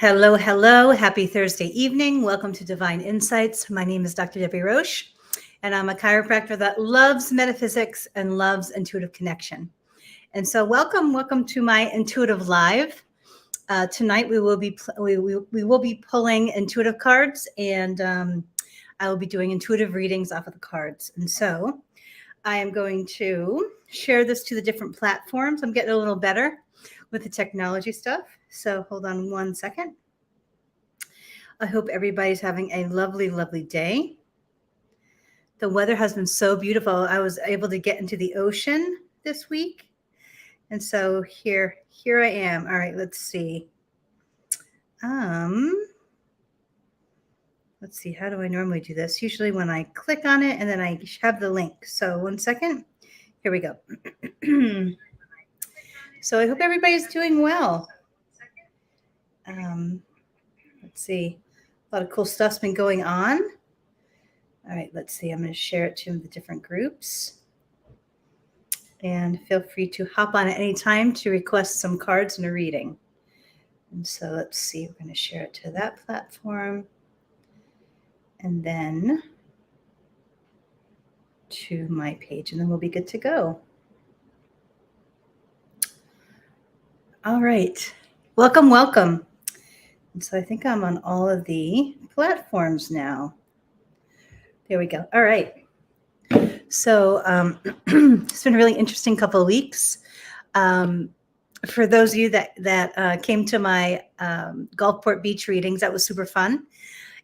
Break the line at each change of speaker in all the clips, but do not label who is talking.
Hello, hello. Happy Thursday evening. Welcome to Divine Insights. My name is Dr. Debbie Roche, and I'm a chiropractor that loves metaphysics and loves intuitive connection. And so welcome to my Intuitive Live. Tonight we will be pulling intuitive cards, and I will be doing intuitive readings off of the cards. And so I am going to share this to the different platforms. I'm getting a little better with the technology stuff. So hold on one second. I hope everybody's having a lovely, lovely day. The weather has been so beautiful. I was able to get into the ocean this week. And so here I am. All right, let's see. Let's see, how do I normally do this? Usually when I click on it and then I have the link. So one second. Here we go. So I hope everybody's doing well. Let's see. A lot of cool stuff's been going on. All right, let's see. I'm going to share it to the different groups. And feel free to hop on at any time to request some cards and a reading. And so let's see. We're going to share it to that platform. And then to my page, and then we'll be good to go. All right. Welcome. And so I think I'm on all of the platforms now. There we go. All right. So it's been a really interesting couple of weeks. For those of you that came to my Gulfport Beach readings, that was super fun.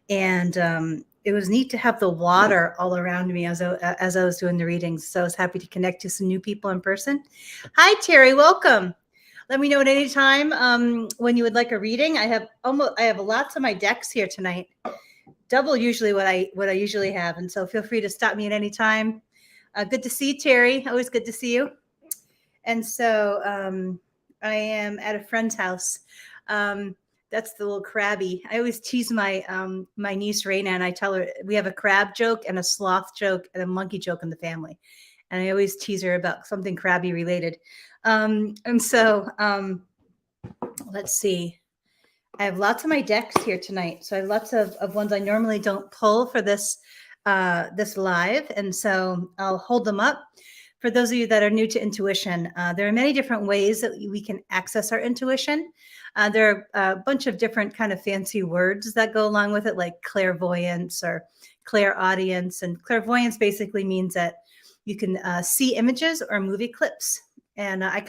And it was neat to have the water all around me as I was doing the readings. So I was happy to connect to some new people in person. Hi, Terry. Welcome. Let me know at any time when you would like a reading. I have lots of my decks here tonight, double usually what I usually have, and so feel free to stop me at any time. Good to see you, Terry. Always good to see you. And so I am at a friend's house. That's the little crabby. I always tease my my niece Raina, and I tell her we have a crab joke and a sloth joke and a monkey joke in the family. And I always tease her about something crabby related. And so let's see. I have lots of my decks here tonight. So I have lots of ones I normally don't pull for this live. And so I'll hold them up. For those of you that are new to intuition, there are many different ways that we can access our intuition. There are a bunch of different kind of fancy words that go along with it, like clairvoyance or clairaudience. And clairvoyance basically means that you can see images or movie clips. And I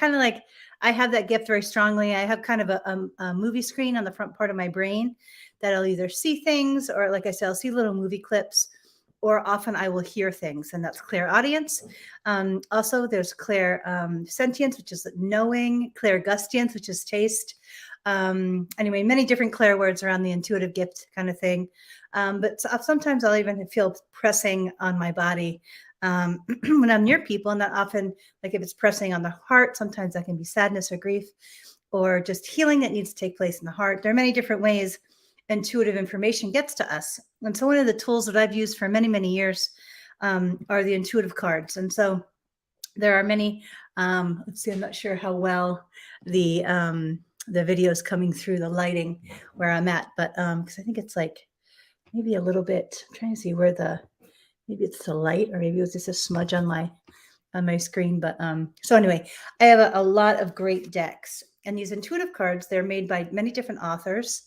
have that gift very strongly. I have kind of a movie screen on the front part of my brain that I'll either see things or, like I said, I'll see little movie clips, or often I will hear things, and that's clairaudience. Also, there's clairsentience, which is knowing, clairgustience, which is taste. Anyway, many different clair words around the intuitive gift kind of thing. But sometimes I'll even feel pressing on my body when I'm near people, and that often, like if it's pressing on the heart, sometimes that can be sadness or grief, or just healing that needs to take place in the heart. There are many different ways intuitive information gets to us. And so one of the tools that I've used for many, many years are the intuitive cards. And so there are many, let's see, I'm not sure how well the video is coming through the lighting where I'm at, but because I think it's like maybe a little bit, I'm trying to see where maybe it's the light, or maybe it was just a smudge on my screen. But so anyway, I have a lot of great decks, and these intuitive cards, they're made by many different authors.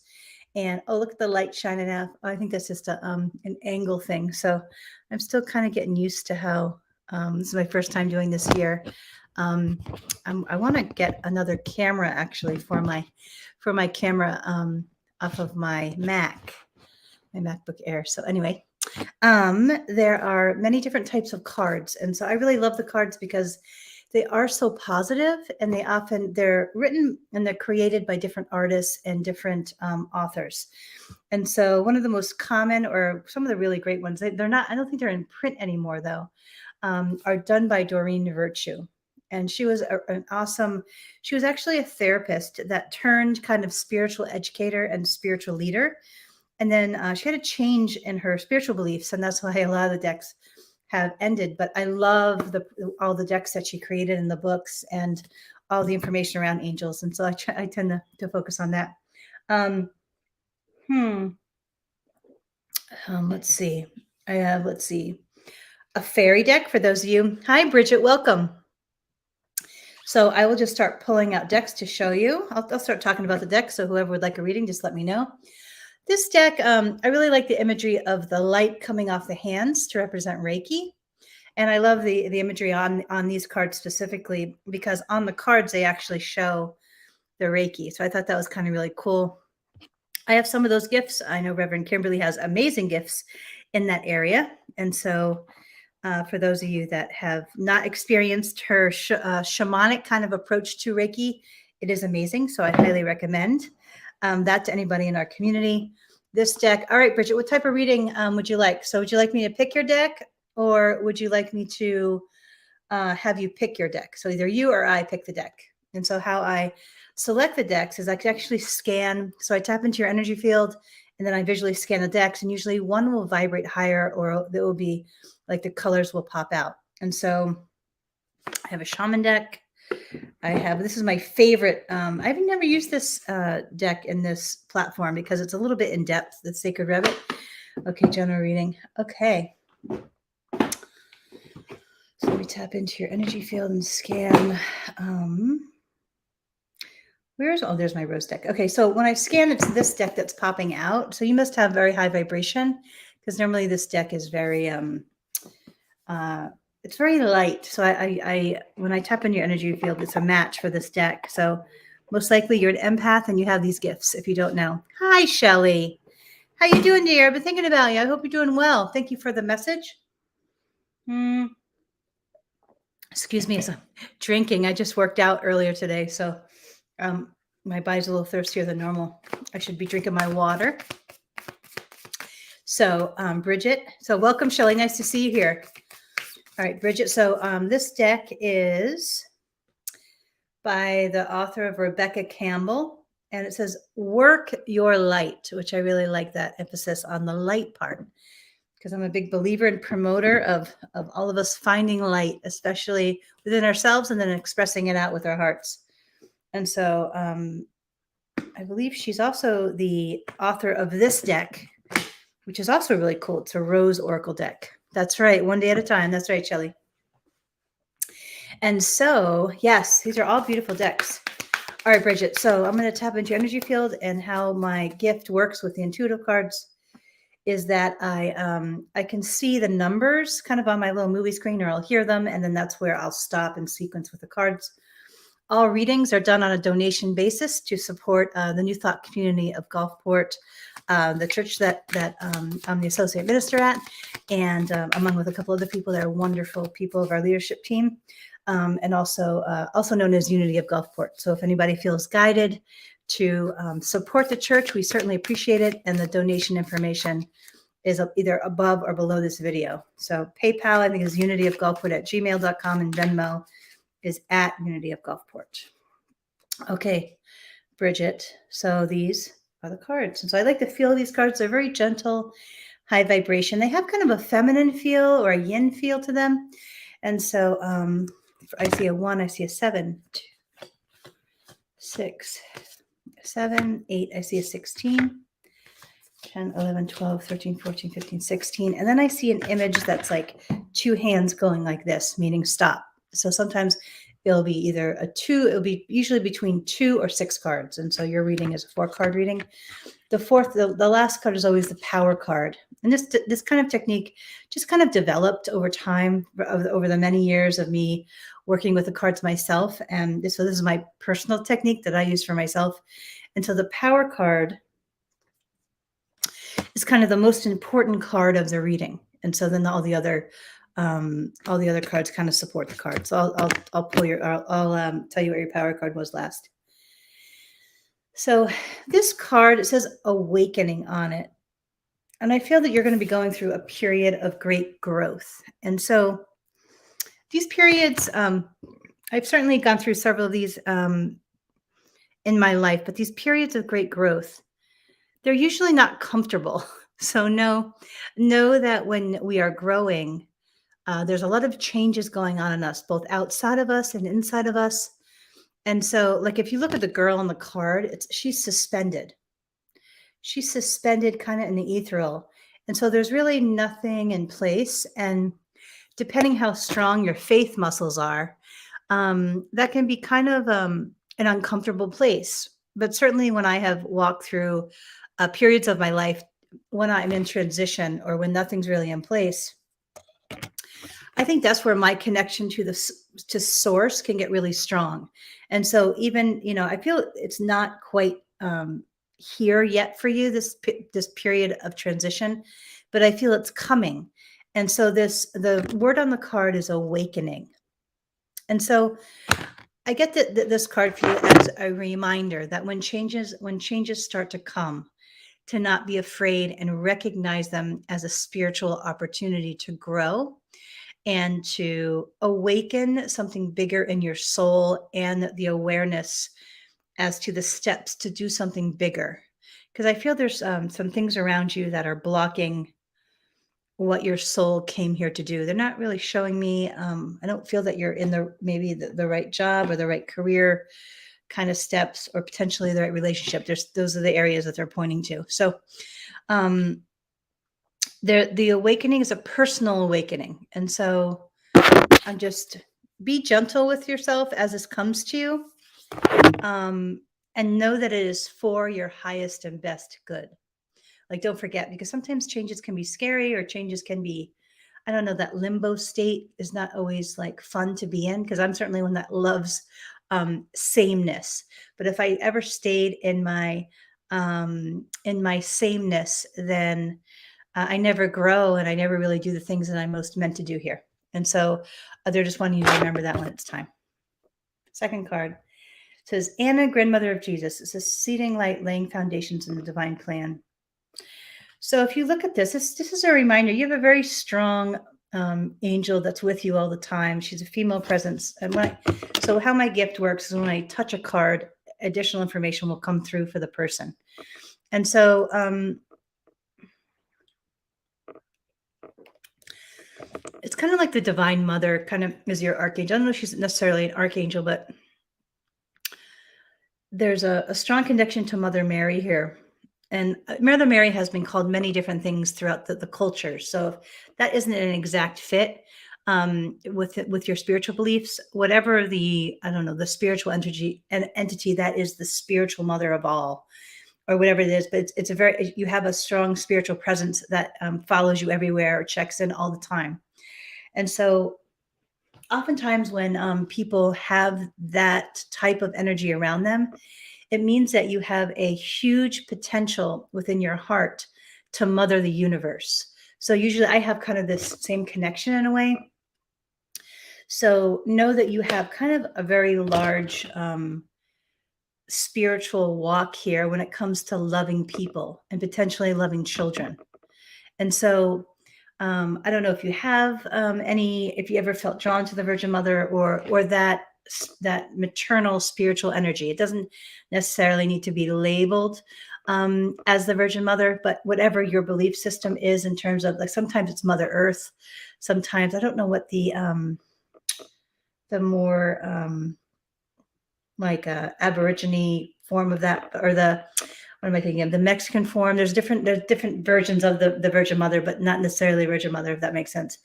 And oh, look at the light shining out. I think that's just an angle thing. So I'm still kind of getting used to how this is my first time doing this here. I want to get another camera actually for my camera off of my MacBook Air. So anyway, there are many different types of cards. And so I really love the cards because they are so positive, and they're written and they're created by different artists and different authors. And so one of the most common, or some of the really great ones, they're not, I don't think they're in print anymore though, are done by Doreen Virtue. And she was she was actually a therapist that turned kind of spiritual educator and spiritual leader. And then she had a change in her spiritual beliefs. And that's why a lot of the decks have ended. But I love all the decks that she created in the books and all the information around angels. And so I tend to focus on that. Hmm. Let's see. I have, let's see, a fairy deck for those of you. Hi, Bridget. Welcome. So I will just start pulling out decks to show you. I'll start talking about the deck. So whoever would like a reading, just let me know. This deck, I really like the imagery of the light coming off the hands to represent Reiki. And I love the imagery on these cards specifically because on the cards, they actually show the Reiki. So I thought that was kind of really cool. I have some of those gifts. I know Reverend Kimberly has amazing gifts in that area. And so for those of you that have not experienced her shamanic kind of approach to Reiki, it is amazing. So I highly recommend that to anybody in our community. This deck. All right, Bridget, what type of reading would you like? So would you like me to pick your deck or would you like me to have you pick your deck? So either you or I pick the deck. And so how I select the decks is I can actually scan. So I tap into your energy field and then I visually scan the decks. And usually one will vibrate higher or there will be like the colors will pop out. And so I have a shaman deck. This is my favorite. I've never used this deck in this platform because it's a little bit in depth, the Sacred Rabbit. Okay, general reading. Okay. So we tap into your energy field and scan. There's my rose deck. Okay, so when I scan, it's this deck that's popping out. So you must have very high vibration because normally this deck is very, it's very light. So when I tap in your energy field, it's a match for this deck. So most likely you're an empath and you have these gifts if you don't know. Hi, Shelly. How you doing, dear? I've been thinking about you. I hope you're doing well. Thank you for the message. Excuse me as I'm drinking. I just worked out earlier today, so my body's a little thirstier than normal. I should be drinking my water. So Bridget, so welcome, Shelly. Nice to see you here. All right, Bridget. So this deck is by the author of Rebecca Campbell, and it says, work your light, which I really like that emphasis on the light part because I'm a big believer and promoter of all of us finding light, especially within ourselves and then expressing it out with our hearts. And so I believe she's also the author of this deck, which is also really cool. It's a Rose Oracle deck. That's right. One day at a time. That's right, Shelly. And so, yes, these are all beautiful decks. All right, Bridget. So I'm going to tap into your energy field, and how my gift works with the intuitive cards is that I can see the numbers kind of on my little movie screen, or I'll hear them, and then that's where I'll stop and sequence with the cards. All readings are done on a donation basis to support the New Thought community of Gulfport, the church that I'm the associate minister at, and among with a couple other people that are wonderful people of our leadership team, and also known as Unity of Gulfport. So if anybody feels guided to support the church, we certainly appreciate it. And the donation information is either above or below this video. So PayPal, I think, is unityofgulfport@gmail.com, and Venmo is at Unity of Gulfport. Okay, Bridget. So these are the cards. And so I like to feel these cards. They're very gentle, high vibration. They have kind of a feminine feel or a yin feel to them. And so I see a 1, I see a 7, 2, 6, 7, 8, I see a 16, 10, 11, 12, 13, 14, 15, 16. And then I see an image that's like two hands going like this, meaning stop. So sometimes it'll be either a 2, it'll be usually between 2 or 6 cards. And so your reading is a 4-card reading. The last card is always the power card. And this kind of technique just kind of developed over time, over the many years of me working with the cards myself. And so this is my personal technique that I use for myself. And so the power card is kind of the most important card of the reading. And so then all the other cards kind of support the card. So I'll tell you what your power card was last. So this card, it says awakening on it. And I feel that you're going to be going through a period of great growth. And so these periods, I've certainly gone through several of these in my life, but these periods of great growth, they're usually not comfortable. So know that when we are growing, there's a lot of changes going on in us, both outside of us and inside of us. And so, like, if you look at the girl on the card, she's suspended. she's suspended kind of in the ethereal. And so there's really nothing in place. And depending how strong your faith muscles are, that can be kind of an uncomfortable place. But certainly when I have walked through periods of my life when I'm in transition or when nothing's really in place, I think that's where my connection to to source can get really strong. And so even, I feel it's not quite here yet for you, this period of transition, but I feel it's coming. And so the word on the card is awakening. And so I get that this card for you as a reminder that when changes start to come, to not be afraid and recognize them as a spiritual opportunity to grow and to awaken something bigger in your soul and the awareness as to the steps to do something bigger. Because I feel there's some things around you that are blocking what your soul came here to do. They're not really showing me. I don't feel that you're in maybe the right job or the right career kind of steps or potentially the right relationship. Those are the areas that they're pointing to. So um, the awakening is a personal awakening. And so I'm just be gentle with yourself as this comes to you. And know that it is for your highest and best good. Like, don't forget, because sometimes changes can be scary or changes can be, I don't know, that limbo state is not always like fun to be in, because I'm certainly one that loves sameness. But if I ever stayed in my sameness, then I never grow and I never really do the things that I'm most meant to do here. And so they're just wanting you to remember that when it's time. Second card says, Anna, grandmother of Jesus. It says, seeding light, laying foundations in the divine plan. So if you look at this is a reminder. You have a very strong angel that's with you all the time. She's a female presence. And so how my gift works is when I touch a card, additional information will come through for the person. And so it's kind of like the Divine Mother kind of is your archangel. I don't know if she's necessarily an archangel, but there's a strong connection to Mother Mary here. And Mother Mary has been called many different things throughout the culture. So if that isn't an exact fit with your spiritual beliefs, whatever the spiritual entity that is the spiritual mother of all, or whatever it is, but you have a strong spiritual presence that follows you everywhere, or checks in all the time. And so oftentimes when people have that type of energy around them, it means that you have a huge potential within your heart to mother the universe. So usually I have kind of this same connection in a way. So know that you have kind of a very large spiritual walk here when it comes to loving people and potentially loving children. And so I don't know if you have if you ever felt drawn to the Virgin Mother or that maternal spiritual energy. It doesn't necessarily need to be labeled as the Virgin Mother, but whatever your belief system is in terms of, like, sometimes it's Mother Earth, sometimes I don't know what the more like Aborigine form of that, or what am I thinking of? The Mexican form. There's different versions of the Virgin Mother, but not necessarily Virgin Mother, if that makes sense.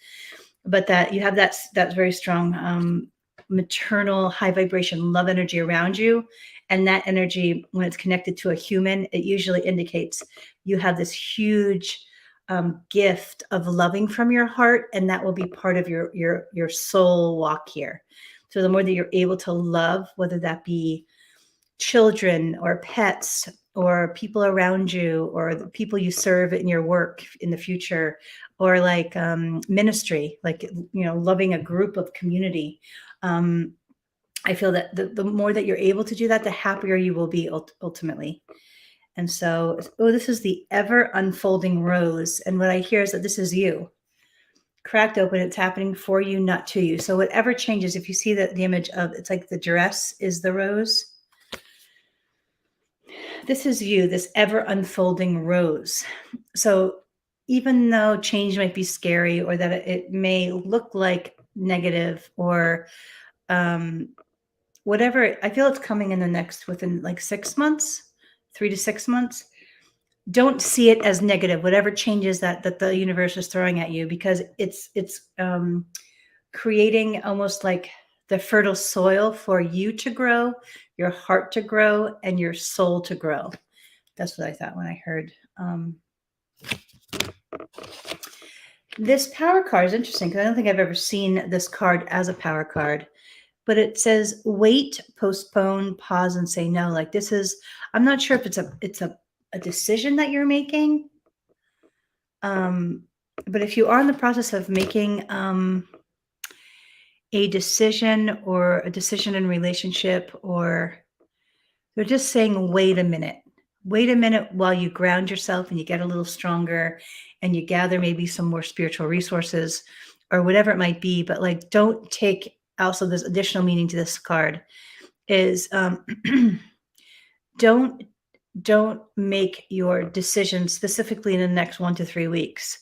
But that you have that's very strong maternal high vibration love energy around you. And that energy, when it's connected to a human, it usually indicates you have this huge gift of loving from your heart, and that will be part of your soul walk here. So the more that you're able to love, whether that be children or pets or people around you or the people you serve in your work in the future, or like ministry, like, loving a group of community. I feel that the more that you're able to do that, the happier you will be ultimately. And so, this is the ever unfolding rose. And what I hear is that this is you. Cracked open, it's happening for you, not to you. So whatever changes, if you see that the image of, it's like the dress is the rose. This is you, this ever unfolding rose. So even though change might be scary, or that it may look like negative, or whatever, I feel it's coming in within like 6 months, 3 to 6 months. don't see it as negative, whatever changes that the universe is throwing at you, because it's creating almost like the fertile soil for you to grow, your heart to grow, and your soul to grow. That's what I thought when I heard this power card is interesting, because I don't think I've ever seen this card as a power card. But it says wait, postpone, pause, and say no. Like, this is, I'm not sure if it's a decision that you're making. But if you are in the process of making a decision, or a decision in relationship, or they're just saying, wait a minute. Wait a minute while you ground yourself and you get a little stronger and you gather maybe some more spiritual resources or whatever it might be. But like, don't take, also this additional meaning to this card is don't make your decisions specifically in the next 1 to 3 weeks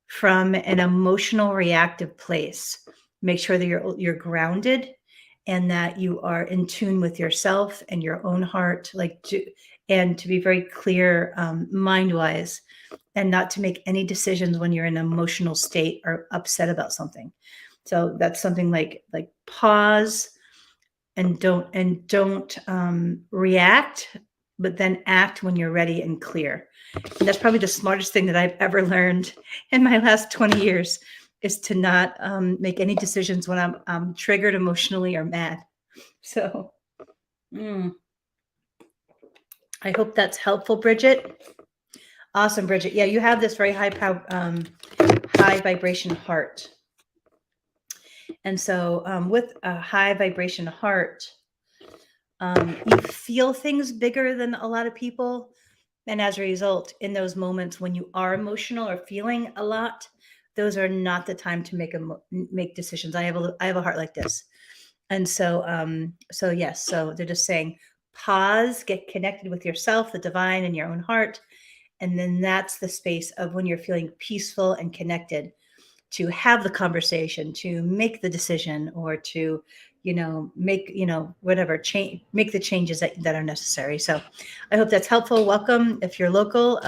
from an emotional reactive place. Make sure that you're grounded and that you are in tune with yourself and your own heart, and to be very clear mind wise, and not to make any decisions when you're in an emotional state or upset about something. So that's something like pause and don't react, but then act when you're ready and clear. And that's probably the smartest thing that I've ever learned in my last 20 years, is to not make any decisions when I'm triggered emotionally or mad. So I hope that's helpful, Bridget. Awesome, Bridget. Yeah, you have this very high vibration heart. And so with a high vibration heart, you feel things bigger than a lot of people. And as a result, in those moments when you are emotional or feeling a lot, those are not the time to make decisions. I have a heart like this. And so yes, so they're just saying, pause, get connected with yourself, the divine, and your own heart. And then that's the space of when you're feeling peaceful and connected, to have the conversation, to make the decision, or to, make, whatever change, make the changes that are necessary. So I hope that's helpful. Welcome. If you're local,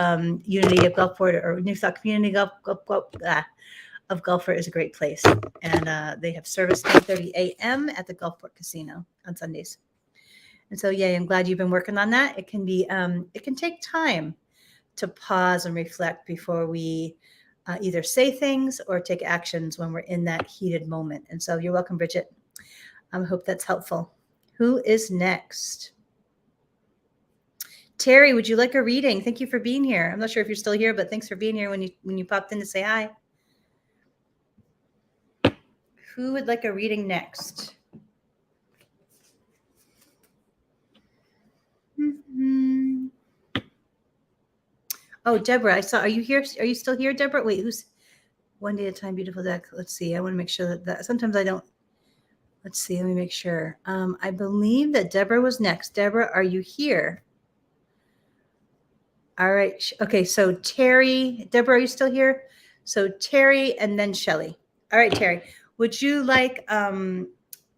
Unity of Gulfport or New Thought Community of Gulfport is a great place. And they have service 10:30 a.m. at the Gulfport Casino on Sundays. And so, yeah, I'm glad you've been working on that. It can be, it can take time to pause and reflect before we either say things or take actions when we're in that heated moment. And so you're welcome, Bridget. I hope that's helpful. Who is next? Terry, would you like a reading? Thank you for being here. I'm not sure if you're still here, but thanks for being here when you popped in to say hi. Who would like a reading next? Mm-hmm. Oh, Deborah, I saw. Are you here? Are you still here, Deborah? Wait, who's one day at a time? Beautiful deck. Let's see. I want to make sure that sometimes I don't. Let's see. Let me make sure. I believe that Deborah was next. Deborah, are you here? All right. Okay. So Terry, Deborah, are you still here? So Terry and then Shelly. All right, Terry. Would you like me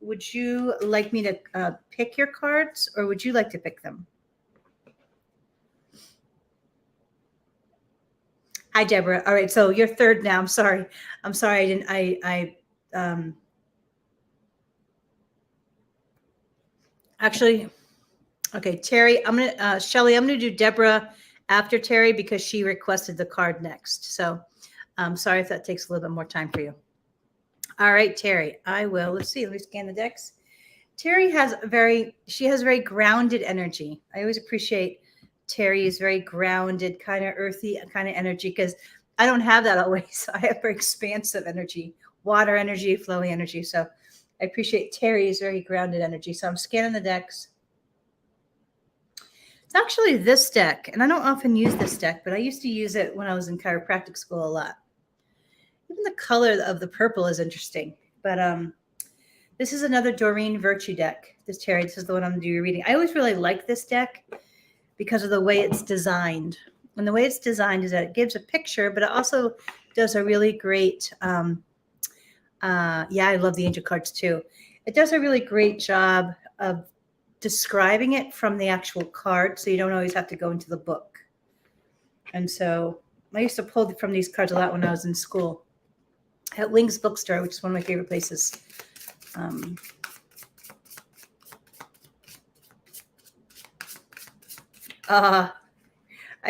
to pick your cards, or would you like to pick them? Hi, Deborah. All right. So you're third now. I'm sorry. I didn't. Actually, okay, Terry, Shelly, I'm gonna do Deborah after Terry because she requested the card next. So I'm sorry if that takes a little bit more time for you. All right, Terry, I will. Let's see. Let me scan the decks. Terry has very grounded energy. I always appreciate Terry's very grounded, kind of earthy kind of energy, because I don't have that always. I have very expansive energy, water energy, flowy energy. So I appreciate Terry's very grounded energy. So I'm scanning the decks. It's actually this deck, and I don't often use this deck, but I used to use it when I was in chiropractic school a lot. Even the color of the purple is interesting. But this is another Doreen Virtue deck. This is the one I'm going to do your reading. I always really like this deck because of the way it's designed. And the way it's designed is that it gives a picture, but it also does a really great, I love the angel cards too. It does a really great job of describing it from the actual card, so you don't always have to go into the book. And so I used to pull from these cards a lot when I was in school at Wings Bookstore, which is one of my favorite places. I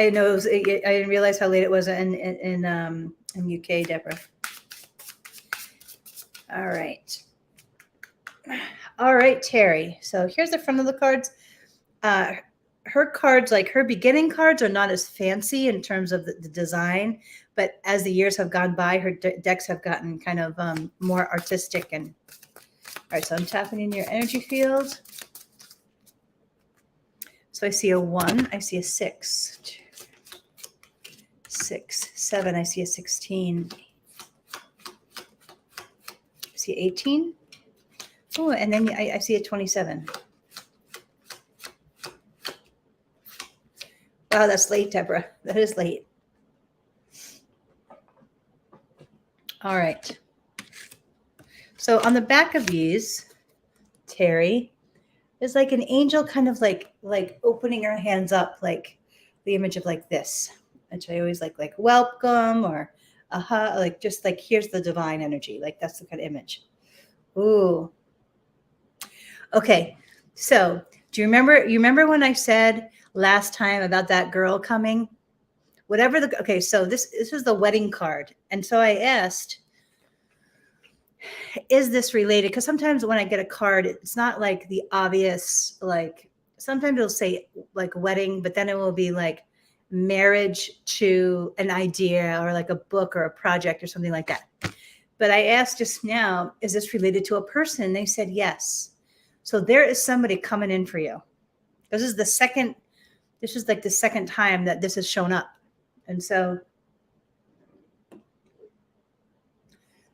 know I didn't realize how late it was in UK, Deborah. All right. All right, Terry. So here's the front of the cards. Her cards, like her beginning cards, are not as fancy in terms of the design, but as the years have gone by, her decks have gotten kind of more artistic. And all right, so I'm tapping in your energy field. So I see a 1, I see a 6, 2, 6, 7, I see a 16, I see 18. Oh, and then I see a 27. Wow, that's late, Deborah. That is late. All right. So on the back of these, Terry, is like an angel kind of like opening her hands up, like the image of like this, which I always like welcome or aha, like just like here's the divine energy. Like that's the kind of image. Ooh. Okay. So do you remember when I said last time about that girl coming? Whatever the okay, so this is the wedding card. And so I asked, is this related? Because sometimes when I get a card, it's not like the obvious, like sometimes it'll say like wedding, but then it will be like marriage to an idea or like a book or a project or something like that. But I asked just now, is this related to a person? They said yes. So there is somebody coming in for you. This is like the second time that this has shown up. And so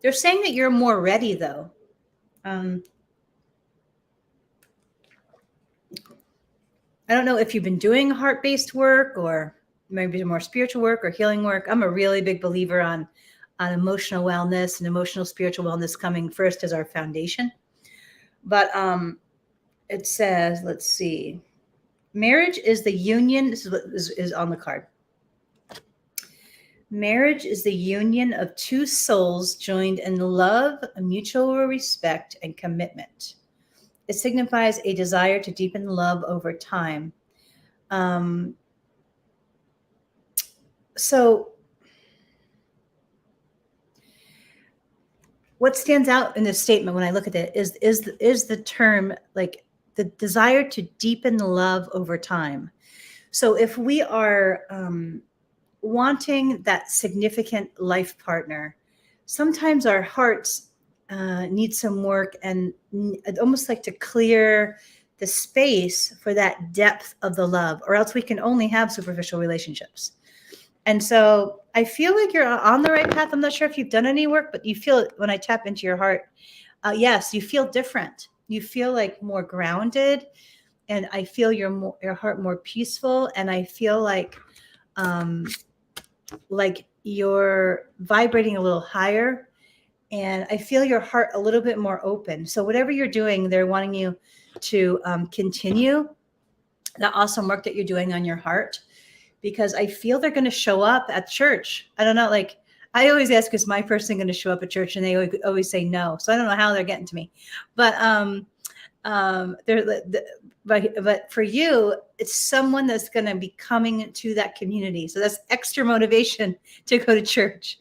they're saying that you're more ready, though. I don't know if you've been doing heart-based work or maybe more spiritual work or healing work. I'm a really big believer on emotional wellness and emotional spiritual wellness coming first as our foundation. But it says, let's see, marriage is the union. This is what is on the card. Marriage is the union of two souls joined in love, mutual respect, and commitment. It signifies a desire to deepen love over time. So what stands out in this statement when I look at it is the term like the desire to deepen love over time. So if we are wanting that significant life partner, sometimes our hearts need some work and I'd almost like to clear the space for that depth of the love, or else we can only have superficial relationships. And so I feel like you're on the right path. I'm not sure if you've done any work, but you feel it when I tap into your heart. Yes, you feel different. You feel like more grounded, and I feel your heart more peaceful, and I feel like you're vibrating a little higher, and I feel your heart a little bit more open. So whatever you're doing, they're wanting you to continue the awesome work that you're doing on your heart, because I feel they're going to show up at church. I don't know, like I always ask, is my person going to show up at church? And they always say no. So I don't know how they're getting to me, but but for you, it's someone that's going to be coming to that community. So that's extra motivation to go to church.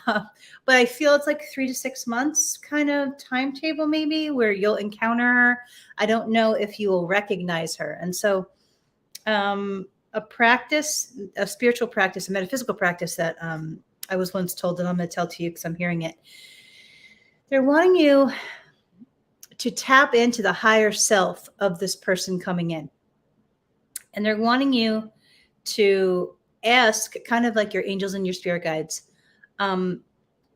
But I feel it's like 3 to 6 months kind of timetable, maybe, where you'll encounter her. I don't know if you will recognize her. And so a spiritual practice, a metaphysical practice that I was once told, and I'm going to tell to you because I'm hearing it. They're wanting you to tap into the higher self of this person coming in. And they're wanting you to ask, kind of like your angels and your spirit guides,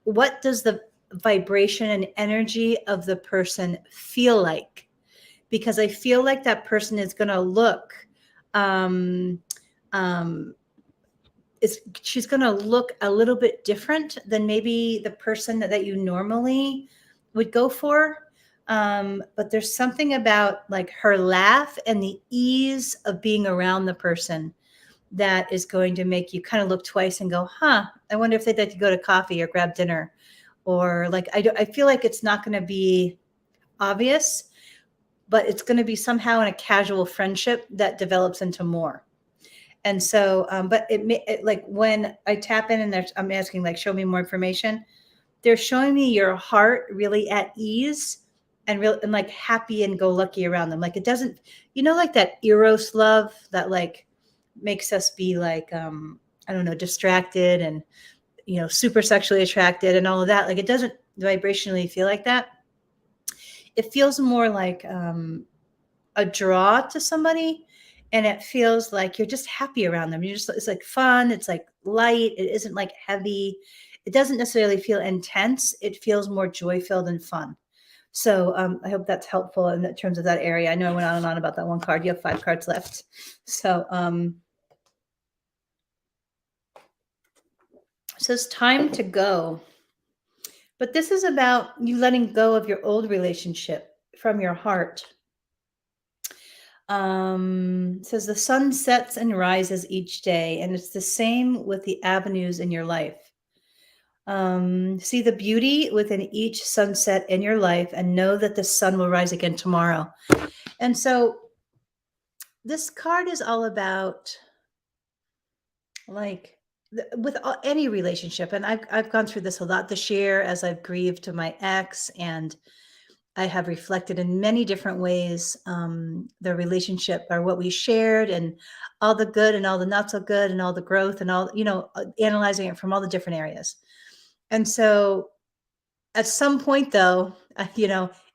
what does the vibration and energy of the person feel like? Because I feel like that person is going to look, she's going to look a little bit different than maybe the person that you normally would go for. But there's something about like her laugh and the ease of being around the person that is going to make you kind of look twice and go, huh, I wonder if they'd like to go to coffee or grab dinner. Or like, I feel like it's not going to be obvious, but it's going to be somehow in a casual friendship that develops into more. And so, but like when I tap in and I'm asking, like, show me more information, they're showing me your heart really at ease and real and like happy and go lucky around them. Like it doesn't, like that Eros love that like makes us be like, I don't know, distracted and, super sexually attracted and all of that. Like it doesn't vibrationally feel like that. It feels more like a draw to somebody, and it feels like you're just happy around them. It's like fun. It's like light. It isn't like heavy. It doesn't necessarily feel intense. It feels more joy filled and fun. So I hope that's helpful in terms of that area. I know I went on and on about that one card. You have 5 cards left. So it says time to go. But this is about you letting go of your old relationship from your heart. It says the sun sets and rises each day, and it's the same with the avenues in your life. See the beauty within each sunset in your life and know that the sun will rise again tomorrow. And so this card is all about like with any relationship. And I've gone through this a lot this year as I've grieved to my ex, and I have reflected in many different ways the relationship or what we shared and all the good and all the not so good and all the growth and all, analyzing it from all the different areas. And so at some point though,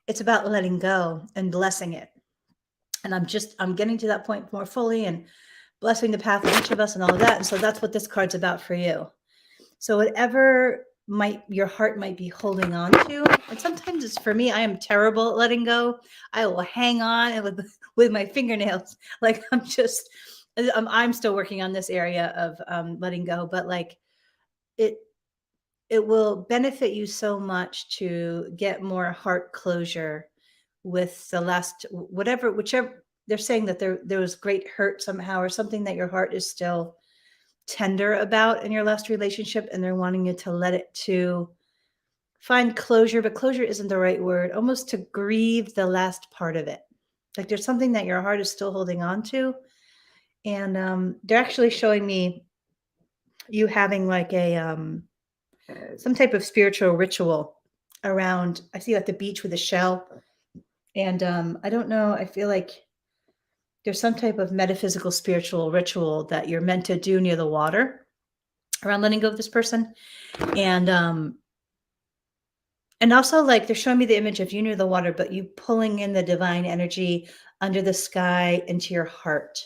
it's about letting go and blessing it. And I'm getting to that point more fully and blessing the path of each of us and all of that. And so that's what this card's about for you. So whatever your heart might be holding on to, and sometimes it's for me, I am terrible at letting go. I will hang on with my fingernails. Like I'm still working on this area of letting go, but like it will benefit you so much to get more heart closure with the last whichever they're saying that there was great hurt somehow or something that your heart is still tender about in your last relationship, and they're wanting you to let it to find closure, but closure isn't the right word, almost to grieve the last part of it. Like there's something that your heart is still holding on to. And they're actually showing me you having like some type of spiritual ritual around, I see you at the beach with a shell. And I don't know, I feel like there's some type of metaphysical spiritual ritual that you're meant to do near the water around letting go of this person. And also like they're showing me the image of you near the water, but you pulling in the divine energy under the sky into your heart.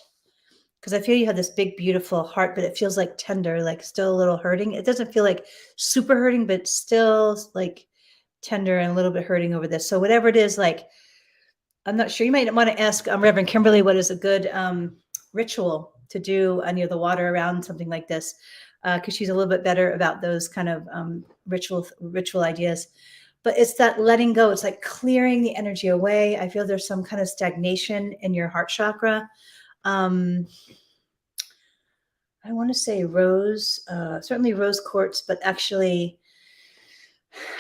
Because I feel you have this big, beautiful heart, but it feels like tender, like still a little hurting. It doesn't feel like super hurting, but still like tender and a little bit hurting over this. So whatever it is, like, I'm not sure. You might want to ask Reverend Kimberly what is a good ritual to do near the water around something like this, because she's a little bit better about those kind of ritual ideas. But it's that letting go. It's like clearing the energy away. I feel there's some kind of stagnation in your heart chakra. I want to say rose, certainly rose quartz, but actually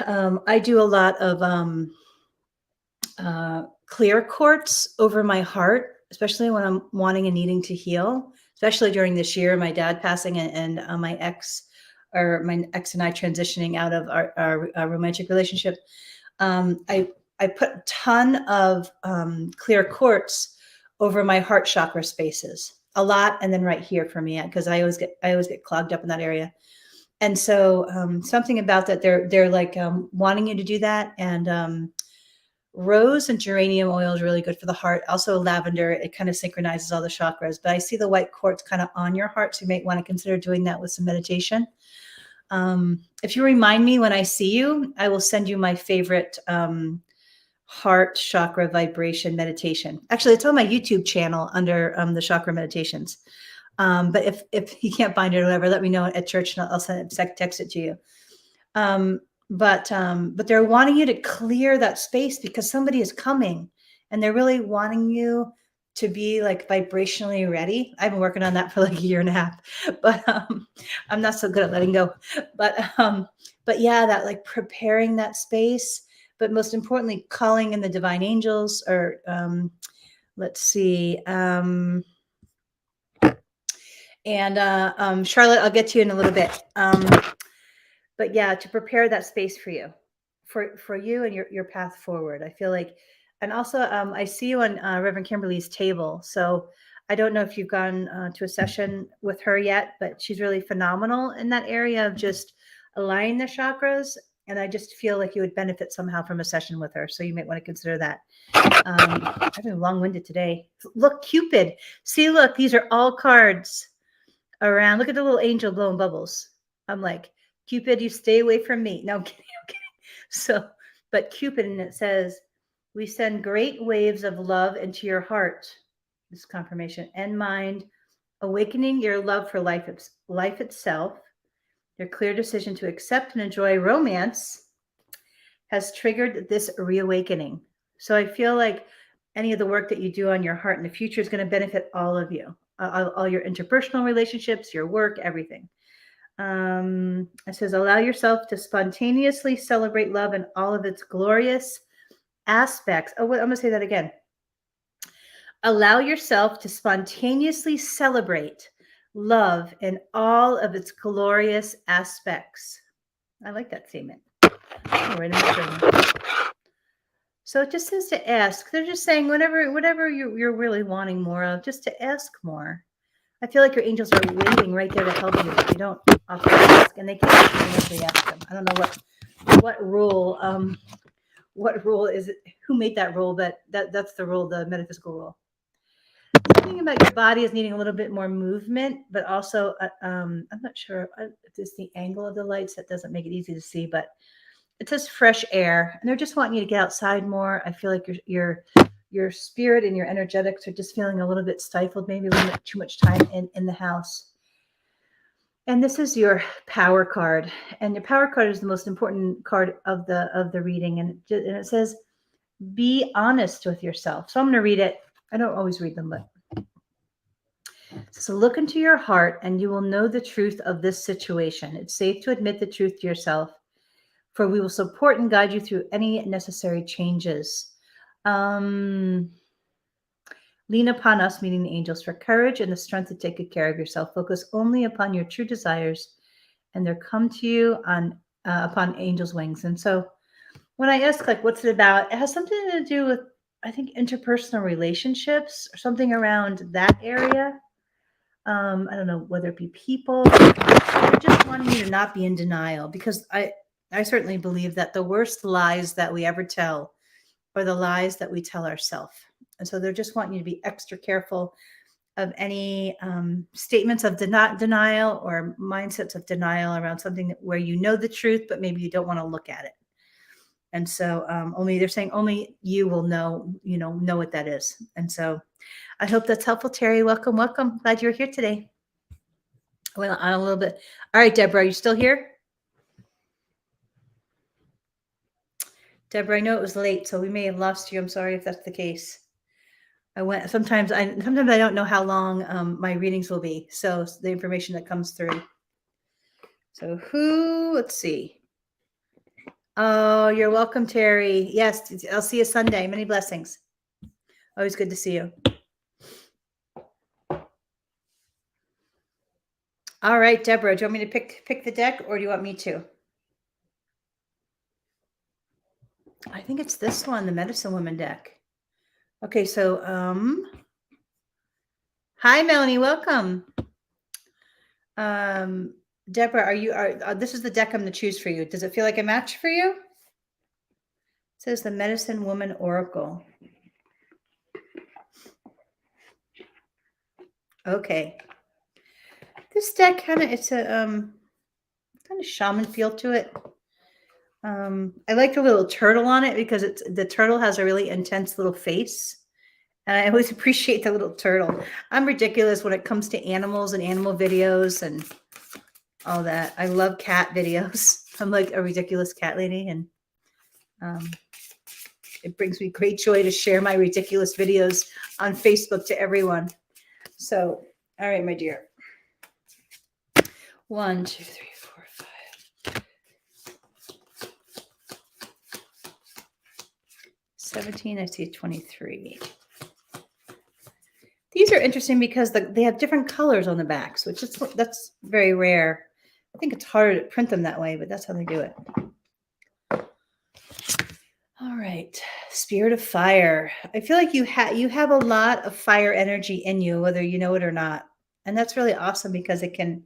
I do a lot of clear quartz over my heart, especially when I'm wanting and needing to heal, especially during this year, my dad passing and my ex and I transitioning out of our romantic relationship. I put a ton of clear quartz over my heart chakra spaces, a lot, and then right here for me, because I always get clogged up in that area. And so something about that, they're like wanting you to do that. And rose and geranium oil is really good for the heart. Also lavender, it kind of synchronizes all the chakras. But I see the white quartz kind of on your heart, so you might want to consider doing that with some meditation. If you remind me when I see you, I will send you my favorite heart chakra vibration meditation. Actually, it's on my YouTube channel under the chakra meditations. But if you can't find it or whatever, let me know at church and I'll text it to you. But they're wanting you to clear that space because somebody is coming and they're really wanting you to be like vibrationally ready. I've been working on that for like a year and a half, but I'm not so good at letting go. But yeah, that like preparing that space, but most importantly, calling in the divine angels, or let's see. Charlotte, I'll get to you in a little bit. But yeah, to prepare that space for you, for you and your path forward. I feel like, and also I see you on Reverend Kimberly's table. So I don't know if you've gone to a session with her yet, but she's really phenomenal in that area of just aligning the chakras. And I just feel like you would benefit somehow from a session with her. So you might want to consider that. I've been long-winded today. Look, Cupid. See, look, these are all cards around. Look at the little angel blowing bubbles. I'm like, Cupid, you stay away from me. No, I'm kidding. I'm kidding. So, but Cupid, and it says, we send great waves of love into your heart, this confirmation, and mind, awakening your love for life itself. Your clear decision to accept and enjoy romance has triggered this reawakening. So I feel like any of the work that you do on your heart in the future is going to benefit all of you, all your interpersonal relationships, your work, everything. It says, allow yourself to spontaneously celebrate love in all of its glorious aspects. Oh, wait, I'm going to say that again. Allow yourself to spontaneously celebrate love in all of its glorious aspects. I like that statement. So it just says to ask. They're just saying whatever you're really wanting more of, just to ask more. I feel like your angels are waiting right there to help you, but you don't often ask, and they can't actually ask them. I don't know what rule is it? Who made that rule? But that's the rule, the metaphysical rule. Something about your body is needing a little bit more movement, but also I'm not sure if it's the angle of the lights that doesn't make it easy to see, but it says fresh air, and they're just wanting you to get outside more. I feel like your spirit and your energetics are just feeling a little bit stifled, maybe a little bit too much time in the house. And this is your power card, and your power card is the most important card of the reading, and it says, be honest with yourself. So I'm going to read it. I don't always read them, but so look into your heart and you will know the truth of this situation. It's safe to admit the truth to yourself, for we will support and guide you through any necessary changes. Lean upon us, meaning the angels, for courage and the strength to take good care of yourself. Focus only upon your true desires, and they'll come to you upon angels' wings. And so when I ask, like, what's it about? It has something to do with, I think, interpersonal relationships or something around that area. I don't know whether it be people. I just wanting you to not be in denial, because I certainly believe that the worst lies that we ever tell are the lies that we tell ourselves. And so they're just wanting you to be extra careful of any statements of denial or mindsets of denial around something where you know the truth, but maybe you don't want to look at it. And so they're saying only you will know what that is. And so I hope that's helpful, Terry. Welcome, welcome. Glad you're here today. Well, on a little bit. All right, Deborah, are you still here? Deborah, I know it was late, so we may have lost you. I'm sorry if that's the case. Sometimes I don't know how long my readings will be. So the information that comes through. So let's see. Oh, you're welcome, Terry. Yes, I'll see you Sunday. Many blessings. Always good to see you. All right, Deborah, do you want me to pick the deck, or do you want me to? I think it's this one, the Medicine Woman deck. Okay, so hi, Melanie, welcome. Deborah, this is the deck I'm going to choose for you. Does it feel like a match for you? It says the Medicine Woman Oracle. Okay. This deck it's a kind of shaman feel to it. I like the little turtle on it because the turtle has a really intense little face. And I always appreciate the little turtle. I'm ridiculous when it comes to animals and animal videos and all that. I love cat videos. I'm like a ridiculous cat lady. And It brings me great joy to share my ridiculous videos on Facebook to everyone. So, all right, my dear. 1, 2, 3, 4, 5. 17, I see 23. These are interesting because they have different colors on the backs, which is that's very rare. I think it's harder to print them that way, but that's how they do it. All right, Spirit of Fire. I feel like you have a lot of fire energy in you, whether you know it or not, and that's really awesome because it can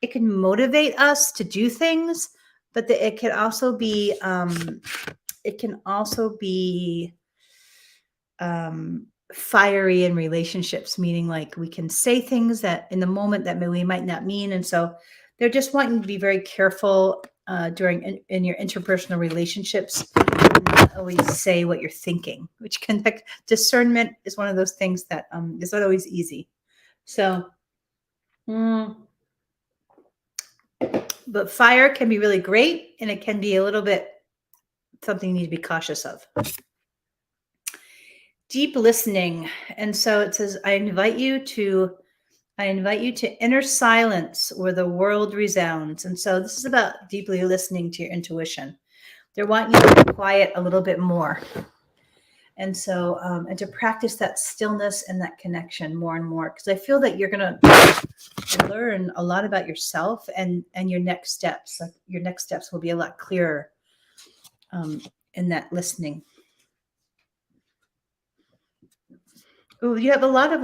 motivate us to do things, but it can also be fiery in relationships, meaning like we can say things that in the moment that we might not mean, and so they're just wanting to be very careful during in your interpersonal relationships, not always say what you're thinking, which can discernment is one of those things that is not always easy. So, but fire can be really great, and it can be a little bit something you need to be cautious of. Deep listening, and so it says, I invite you to inner silence where the world resounds. And so this is about deeply listening to your intuition. They're wanting you to be quiet a little bit more. And so, and to practice that stillness and that connection more and more, because I feel that you're going to learn a lot about yourself and your next steps. Like your next steps will be a lot clearer in that listening. Oh, you have a lot of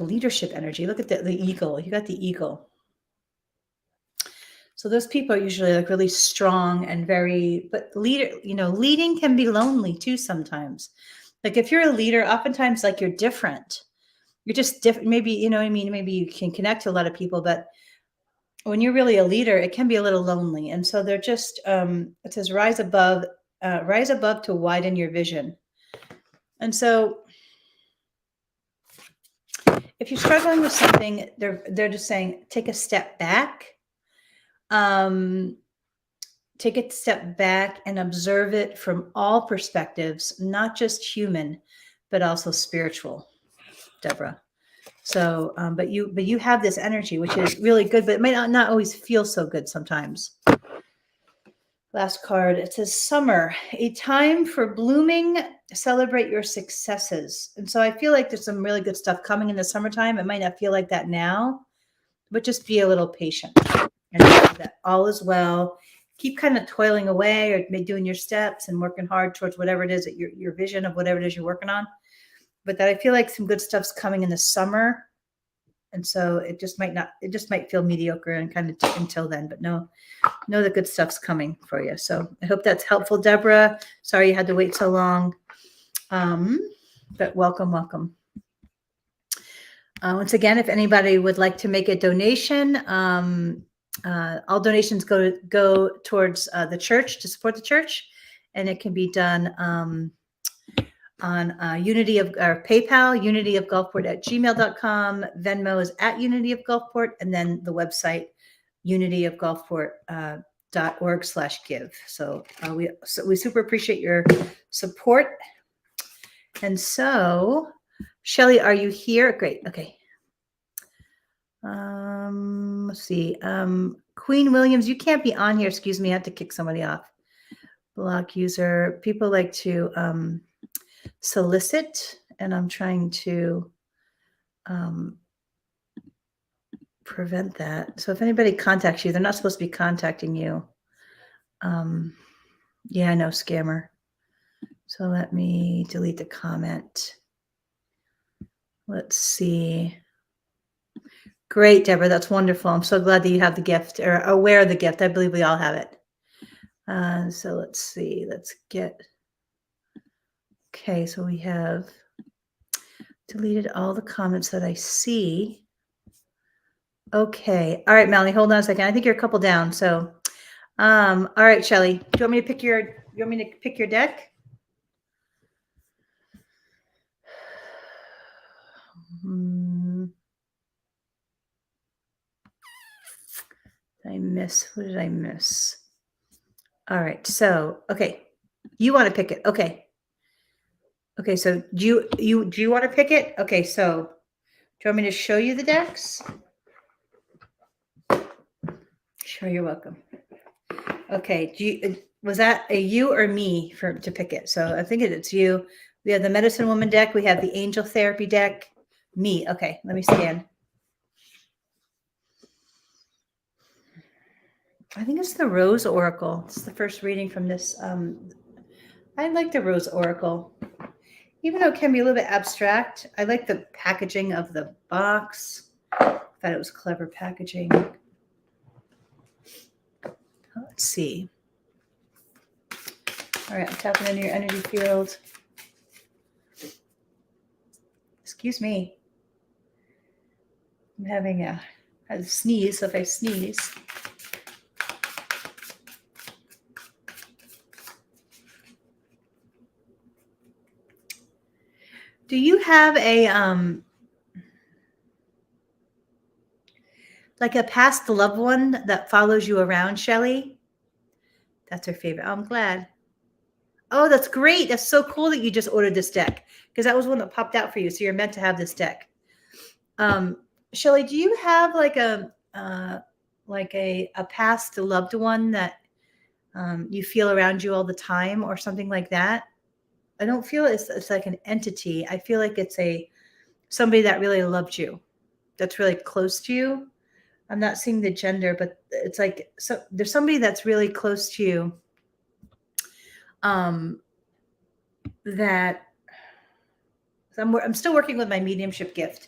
leadership energy. Look at the eagle. You got the eagle. So those people are usually like really strong and but leading can be lonely too sometimes. Like if you're a leader, oftentimes like you're different. You're just different. Maybe, you know what I mean? Maybe you can connect to a lot of people, but when you're really a leader, it can be a little lonely. And so they're just, it says, rise above to widen your vision. And so if you're struggling with something, they're just saying, take a step back. Take a step back and observe it from all perspectives, not just human, but also spiritual, Deborah. So, but you have this energy, which is really good, but it might not always feel so good sometimes. Last card, it says summer, a time for blooming, celebrate your successes. And so I feel like there's some really good stuff coming in the summertime. It might not feel like that now, but just be a little patient and know that all is well. Keep kind of toiling away or doing your steps and working hard towards whatever it is that your vision of whatever it is you're working on. But that I feel like some good stuff's coming in the summer. And so it just might feel mediocre and kind of until then, but know the good stuff's coming for you. So I hope that's helpful, Deborah. Sorry you had to wait so long. But welcome. Once again, if anybody would like to make a donation, all donations go towards the church to support the church, and it can be done on Unity of PayPal, unityofgulfport@gmail.com. Venmo is @unityofgulfport, and then the website unityofgulfport.org/give. So we super appreciate your support. And so, Shelly, are you here? Great. Okay. Let's see. Queen Williams, you can't be on here. Excuse me. I have to kick somebody off. Block user. People like to solicit, and I'm trying to prevent that. So if anybody contacts you, they're not supposed to be contacting you. Yeah, I know, scammer. So let me delete the comment. Let's see. Great, Deborah. That's wonderful. I'm so glad that you have the gift or aware of the gift. I believe we all have it. So let's see. Let's get. Okay, so we have deleted all the comments that I see. Okay. All right, Melanie, hold on a second. I think you're a couple down. So, all right, Shelly, do you want me to pick your deck? Who did I miss? All right. So, okay. You want to pick it. Okay. Okay, so do you want to pick it? Okay, so do you want me to show you the decks? Sure, you're welcome. Okay, was that a you or me for to pick it? So I think it's you. We have the medicine woman deck. We have the angel therapy deck. Me. Okay, let me scan. I think it's the Rose Oracle. It's the first reading from this. I like the Rose Oracle, even though it can be a little bit abstract. I like the packaging of the box. I thought it was clever packaging. Let's see. All right, I'm tapping into your energy field. Excuse me. I'm having a sneeze, so if I sneeze. Do you have a like a past loved one that follows you around, Shelly? That's her favorite. Oh, I'm glad. Oh, that's great. That's so cool that you just ordered this deck because that was one that popped out for you. So you're meant to have this deck. Shelly, do you have like a past loved one that you feel around you all the time or something like that? I don't feel it's like an entity. I feel like it's somebody that really loved you, that's really close to you. I'm not seeing the gender, but it's like so there's somebody that's really close to you. That I'm still working with my mediumship gift,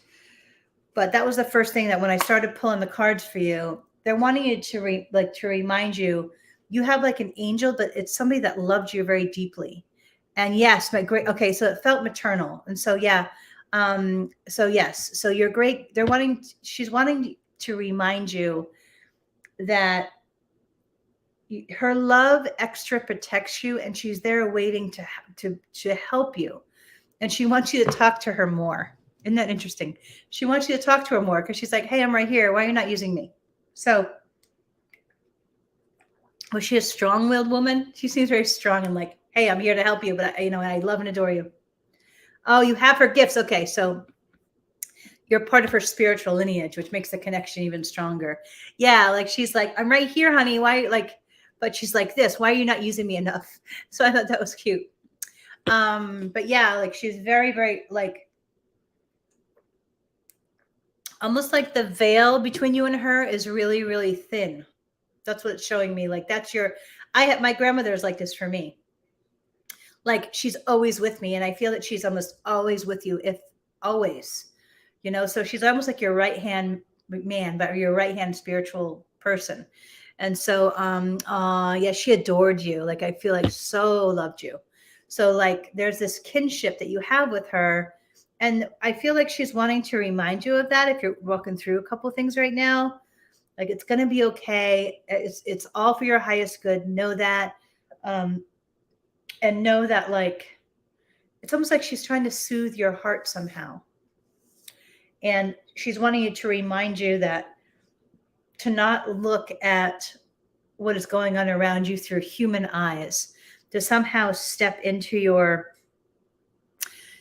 but that was the first thing that when I started pulling the cards for you, they're wanting you to to remind you, you have like an angel, but it's somebody that loved you very deeply. And yes, my great. Okay, so it felt maternal, and so yeah, so yes, so you're great. She's wanting to remind you that her love extra protects you, and she's there waiting to help you, and she wants you to talk to her more. Isn't that interesting? She wants you to talk to her more because she's like, hey, I'm right here. Why are you not using me? So was she a strong-willed woman? She seems very strong and like, hey, I'm here to help you, but I love and adore you. Oh, you have her gifts. Okay, so you're part of her spiritual lineage, which makes the connection even stronger. Yeah, like she's like, I'm right here, honey. Why like, but she's like this. Why are you not using me enough? So I thought that was cute. But yeah, like she's very, very like almost like the veil between you and her is really, really thin. That's what it's showing me. Like that's I have my grandmother is like this for me. Like she's always with me, and I feel that she's almost always with you, if always, So she's almost like your right hand man, but your right hand spiritual person. And so, yeah, she adored you. Like I feel like so loved you. So like there's this kinship that you have with her. And I feel like she's wanting to remind you of that if you're walking through a couple of things right now. Like it's gonna be okay. It's all for your highest good. Know that. Um, and know that like it's almost like she's trying to soothe your heart somehow. And she's wanting you to remind you that to not look at what is going on around you through human eyes, to somehow step into your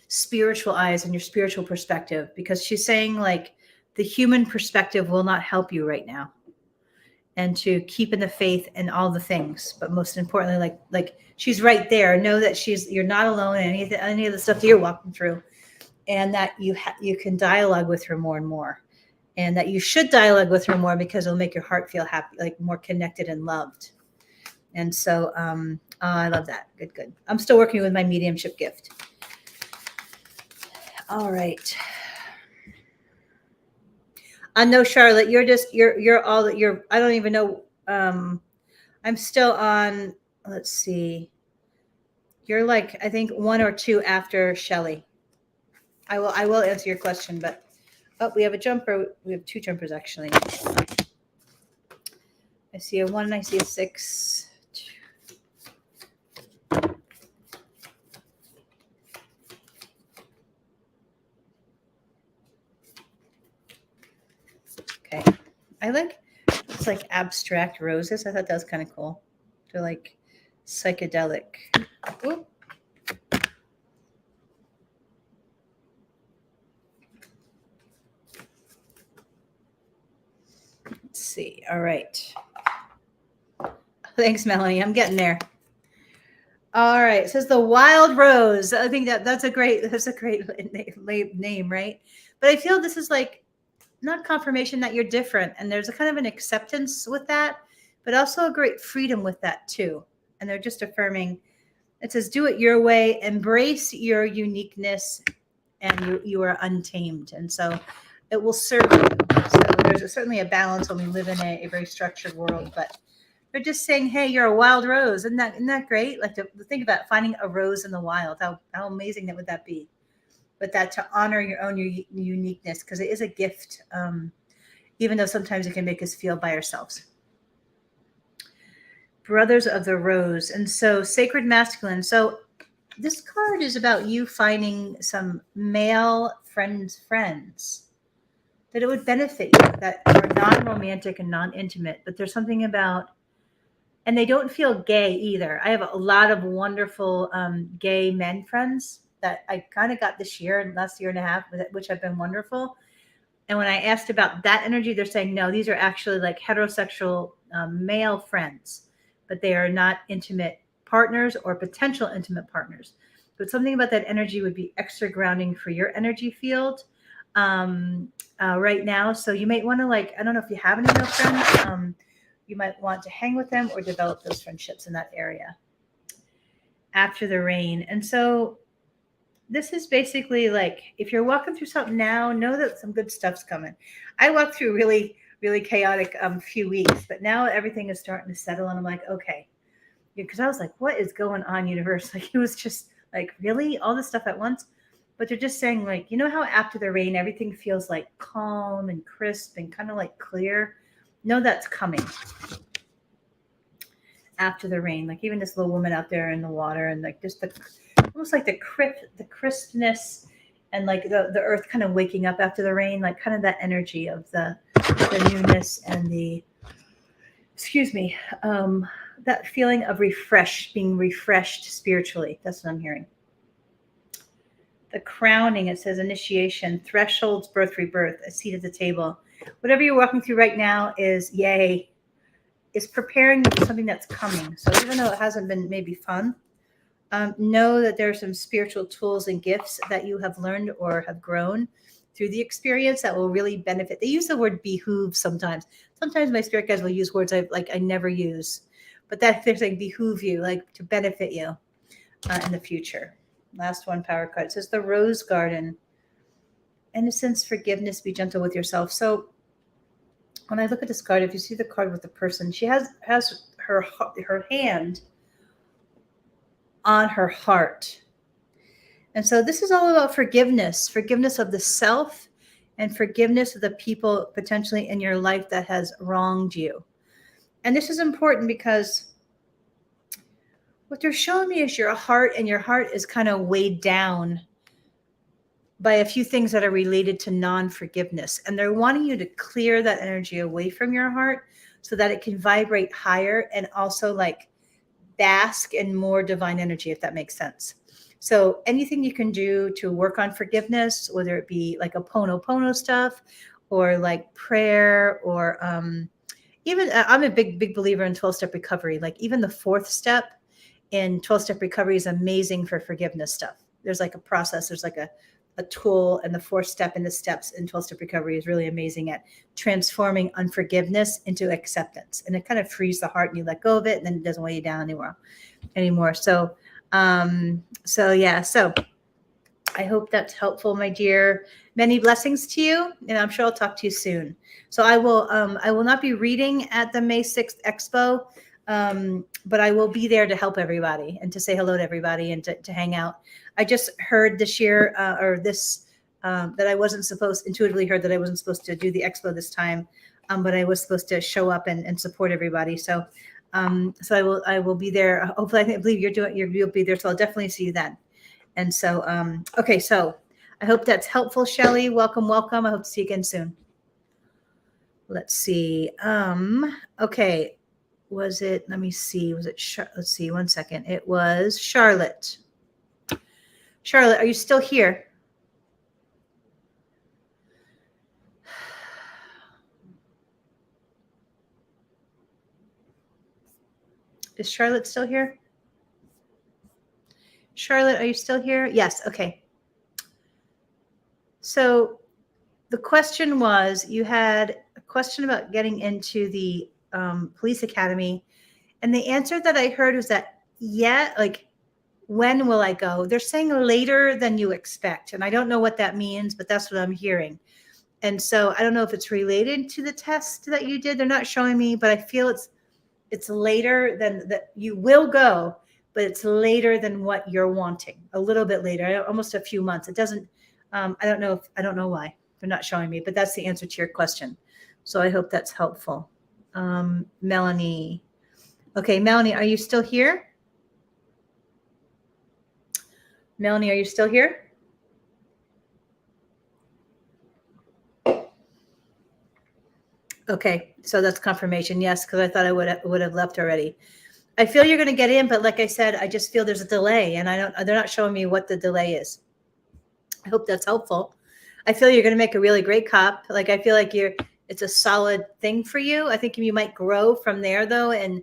spiritual eyes and your spiritual perspective, because she's saying like the human perspective will not help you right now, and to keep in the faith and all the things, but most importantly like she's right there. Know that you're not alone in any of the stuff that you're walking through, and that you can dialogue with her more and more, and that you should dialogue with her more because it'll make your heart feel happy, like more connected and loved. And so I love that. Good. I'm still working with my mediumship gift. All right. I know, Charlotte, you're all that you're, I don't even know. I'm still on, let's see. You're like, I think 1 or 2 after Shelly. I will answer your question, but we have a jumper. We have 2 jumpers actually. I see a 1 and I see a 6. Okay. I like it's like abstract roses. I thought that was kind of cool. They're like psychedelic. Oop. Let's see. All right. Thanks, Melanie. I'm getting there. All right. It says the wild rose. I think that's a great name, right? But I feel this is like not confirmation that you're different, and there's a kind of an acceptance with that, but also a great freedom with that too. And they're just affirming. It says, "Do it your way. Embrace your uniqueness, and you are untamed." And so, it will serve you. So there's certainly a balance when we live in a very structured world, but they're just saying, "Hey, you're a wild rose." Isn't that great? Like to think about finding a rose in the wild. How amazing that would that be? But that to honor your own uniqueness, because it is a gift, even though sometimes it can make us feel by ourselves. Brothers of the Rose, and so sacred masculine. So this card is about you finding some male friends that it would benefit you, that are non-romantic and non-intimate, but there's something about, and they don't feel gay either. I have a lot of wonderful gay men friends that I kind of got this year and last year and a half, which have been wonderful. And when I asked about that energy, they're saying, no, these are actually like heterosexual male friends, but they are not intimate partners or potential intimate partners. But something about that energy would be extra grounding for your energy field right now. So you might want to, like, I don't know if you have any male friends, you might want to hang with them or develop those friendships in that area. After the rain. And so this is basically like, if you're walking through something now, know that some good stuff's coming. I walked through really, really chaotic few weeks, but now everything is starting to settle, and I'm like, okay. Because I was like, what is going on, universe? Like, it was just like, really? All this stuff at once? But they're just saying, like, you know how after the rain, everything feels like calm and crisp and kind of like clear? Know that's coming after the rain. Like, even this little woman out there in the water, and like just the almost like the crispness, and like the earth kind of waking up after the rain, like kind of that energy of the newness and the, excuse me, that feeling of being refreshed spiritually. That's what I'm hearing. The crowning, it says initiation, thresholds, birth, rebirth, a seat at the table. Whatever you're walking through right now is preparing for something that's coming. So even though it hasn't been maybe fun, know that there are some spiritual tools and gifts that you have learned or have grown through the experience that will really benefit. They use the word behoove sometimes. Sometimes my spirit guides will use words I never use, but that they're saying behoove you, like to benefit you in the future. Last one, power card. It says the rose garden. Innocence, forgiveness, be gentle with yourself. So when I look at this card, if you see the card with the person, she has her hand on her heart. And so this is all about forgiveness of the self and forgiveness of the people potentially in your life that has wronged you. And this is important because what they're showing me is your heart is kind of weighed down by a few things that are related to non-forgiveness. And they're wanting you to clear that energy away from your heart so that it can vibrate higher and also like bask in more divine energy, if that makes sense. So anything you can do to work on forgiveness, whether it be like a Pono stuff or like prayer, or even I'm a big believer in 12-step recovery. Like even the 4th step in 12-step recovery is amazing for forgiveness stuff. There's like a process, there's like a tool, and the 4th step in the steps in 12-step recovery is really amazing at transforming unforgiveness into acceptance. And it kind of frees the heart and you let go of it, and then it doesn't weigh you down anymore. So I hope that's helpful, my dear. Many blessings to you, and I'm sure I'll talk to you soon. So I will not be reading at the May 6th Expo, but I will be there to help everybody and to say hello to everybody and to hang out. I just heard this year that I wasn't intuitively heard that I wasn't supposed to do the expo this time, but I was supposed to show up and support everybody. So I will be there. Hopefully, I believe you'll be there. So I'll definitely see you then. And so, okay. So I hope that's helpful, Shelley. Welcome. I hope to see you again soon. Let's see. Okay. Was it, let me see, was it, let's see, one second. It was Charlotte. Charlotte, are you still here? Is Charlotte still here? Charlotte, are you still here? Yes, okay. So the question was, you had a question about getting into the police academy, and the answer that I heard was that, yeah, like, when will I go? They're saying later than you expect, and I don't know what that means, but that's what I'm hearing. And so I don't know if it's related to the test that you did. They're not showing me, but I feel it's later than that. You will go, but it's later than what you're wanting. A little bit later, almost a few months. It doesn't. I don't know why they're not showing me, but that's the answer to your question. So I hope that's helpful. Melanie. Okay, Melanie, are you still here? Melanie, are you still here? Okay, so that's confirmation. Yes, because I thought I would have left already. I feel you're going to get in, but like I said, I just feel there's a delay, and they're not showing me what the delay is. I hope that's helpful. I feel you're going to make a really great cop. Like, I feel like it's a solid thing for you. I think you might grow from there though. And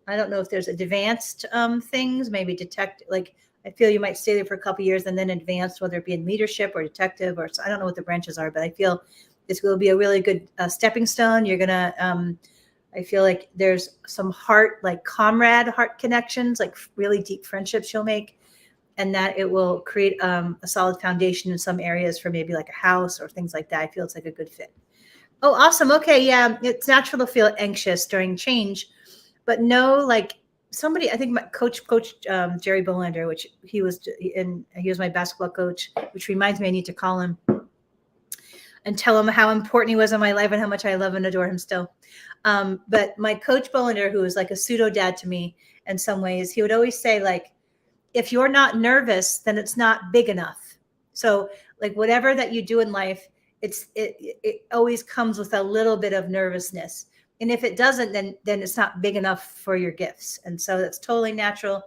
I don't know if there's advanced things, maybe like, I feel you might stay there for a couple of years and then advance, whether it be in leadership or detective, or I don't know what the branches are, but I feel this will be a really good stepping stone. You're going to, I feel like there's some heart connections, like really deep friendships you'll make, and that it will create a solid foundation in some areas for maybe like a house or things like that. I feel it's like a good fit. Oh, awesome. Okay. Yeah. It's natural to feel anxious during change, but no, like somebody, I think my coach, Jerry Bolander, which he was my basketball coach, which reminds me, I need to call him and tell him how important he was in my life and how much I love and adore him still. But my coach Bolander, who was like a pseudo dad to me in some ways, he would always say, like, if you're not nervous, then it's not big enough. So like whatever that you do in life, it always comes with a little bit of nervousness. And if it doesn't, then it's not big enough for your gifts. And so that's totally natural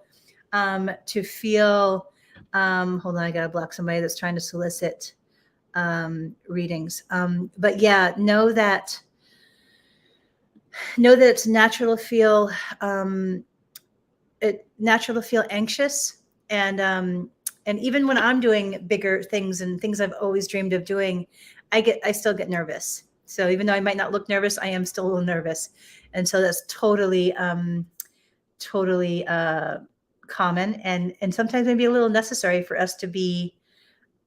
to feel. Hold on, I gotta block somebody that's trying to solicit readings. But yeah, know that it's natural to feel anxious, and even when I'm doing bigger things and things I've always dreamed of doing, I still get nervous. So even though I might not look nervous, I am still a little nervous, and so that's totally common, and sometimes maybe a little necessary for us to be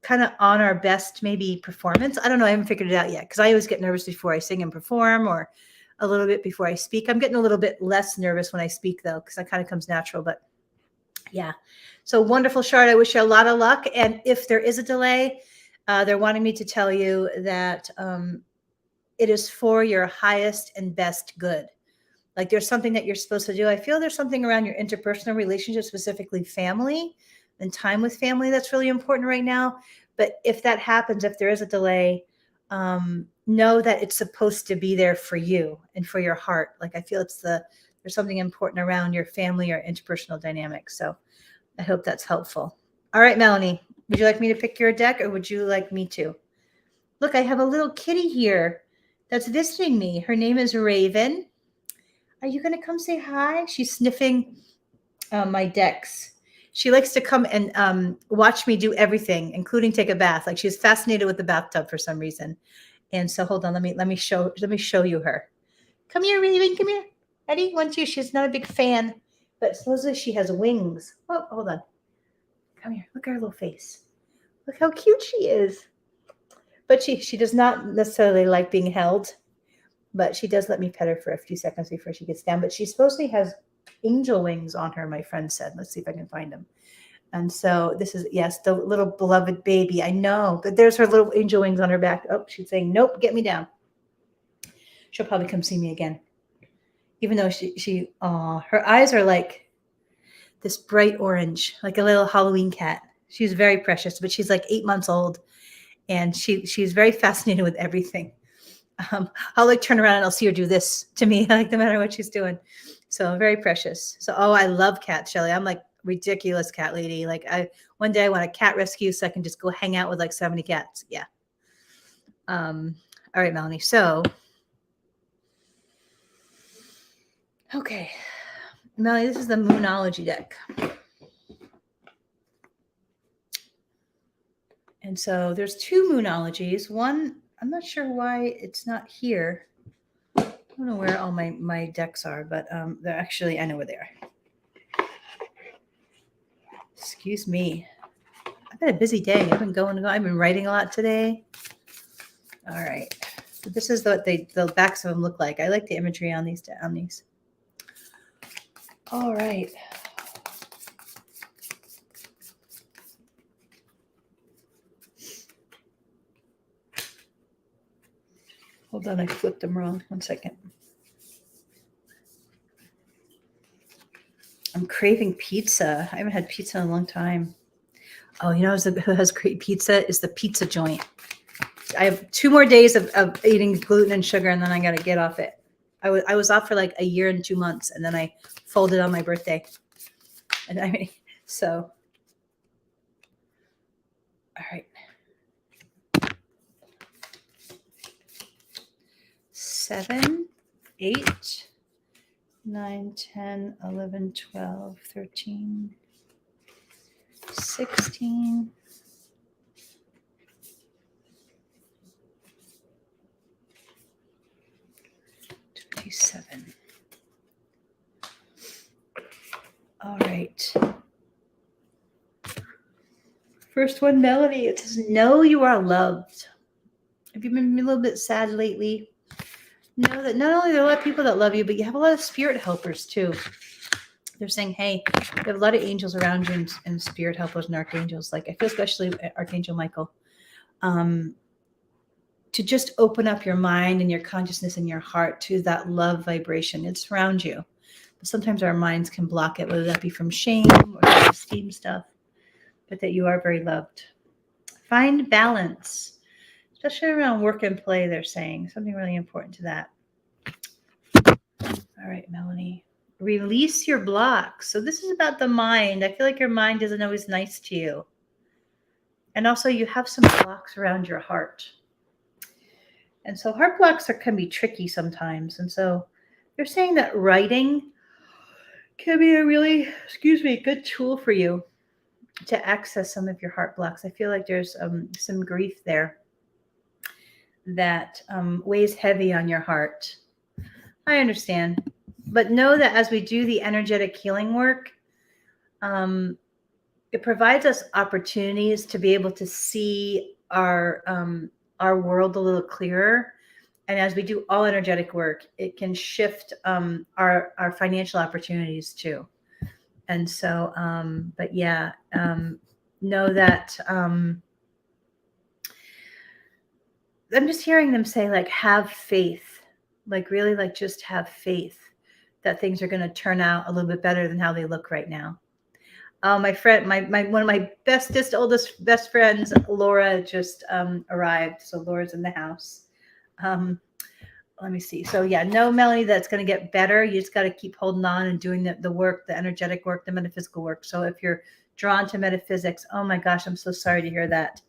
kind of on our best maybe performance. I don't know. I haven't figured it out yet, because I always get nervous before I sing and perform, or a little bit before I speak. I'm getting a little bit less nervous when I speak though, because that kind of comes natural. But yeah, so wonderful, Shard. I wish you a lot of luck. And if there is a delay, they're wanting me to tell you that it is for your highest and best good. Like there's something that you're supposed to do. I feel there's something around your interpersonal relationships, specifically family and time with family, that's really important right now. But if that happens, if there is a delay, know that it's supposed to be there for you and for your heart. Like I feel there's something important around your family or interpersonal dynamics. So I hope that's helpful. All right, Melanie, would you like me to pick your deck, or would you like me to? Look, I have a little kitty here that's visiting me. Her name is Raven. Are you going to come say hi? She's sniffing my decks. She likes to come and watch me do everything, including take a bath. Like she's fascinated with the bathtub for some reason. And so hold on, let me show you her. Come here, Raven. Come here. Eddie, want you? She's not a big fan, but supposedly she has wings. Oh, hold on. Come here. Look at her little face. Look how cute she is. But she does not necessarily like being held, but she does let me pet her for a few seconds before she gets down. But she supposedly has angel wings on her, my friend said. Let's see if I can find them. And so this is, yes, the little beloved baby. I know, but there's her little angel wings on her back. Oh, she's saying, nope, get me down. She'll probably come see me again. Even though her eyes are like this bright orange, like a little Halloween cat. She's very precious, but she's like 8 months old, and she's very fascinated with everything. I'll like turn around and I'll see her do this to me, like no matter what she's doing. So very precious. So, oh, I love cats, Shelly. I'm like ridiculous cat lady. Like one day I want a cat rescue so I can just go hang out with like 70 cats. Yeah. All right, Melanie. So, okay. Melanie, this is the Moonology deck. And so there's two Moonologies. One, I'm not sure why it's not here. I don't know where all my decks are, but they're actually, I know where they are. Excuse me. I've had a busy day. I've been writing a lot today. All right. So this is what the backs of them look like. I like the imagery on these. All right. Hold on, I flipped them wrong. 1 second. I'm craving pizza. I haven't had pizza in a long time. Oh, you know who has great pizza is the pizza joint. I have 2 more days of eating gluten and sugar, and then I got to get off it. I was off for like a year and 2 months, and then I folded on my birthday. And I mean, so, all right. 7, 8, 9, 10, 11, 12, 13, 16, 27. All right. First one, Melody. It says, know you are loved. Have you been a little bit sad lately? Know that not only are there a lot of people that love you, but you have a lot of spirit helpers too. They're saying, hey, you have a lot of angels around you and spirit helpers and archangels. Like I feel especially Archangel Michael. To just open up your mind and your consciousness and your heart to that love vibration. It's around you. But sometimes our minds can block it, whether that be from shame or esteem stuff, but that you are very loved. Find balance, especially around work and play, they're saying. Something really important to that. All right, Melanie. Release your blocks. So this is about the mind. I feel like your mind isn't always nice to you. And also you have some blocks around your heart. And so heart blocks can be tricky sometimes. And so they're saying that writing can be a really, good tool for you to access some of your heart blocks. I feel like there's some grief there that weighs heavy on your heart. I understand. But know that as we do the energetic healing work, it provides us opportunities to be able to see our world a little clearer. And as we do all energetic work, it can shift our financial opportunities too. And so, but yeah, know that I'm just hearing them say, like, have faith, like really, like just have faith that things are going to turn out a little bit better than how they look right now. My friend, my one of my best friends, Laura, just arrived. So Laura's in the house. Let me see. So yeah, no, Melanie, that's going to get better. You just got to keep holding on and doing the work, the energetic work, the metaphysical work. So if you're drawn to metaphysics, oh my gosh, I'm so sorry to hear that.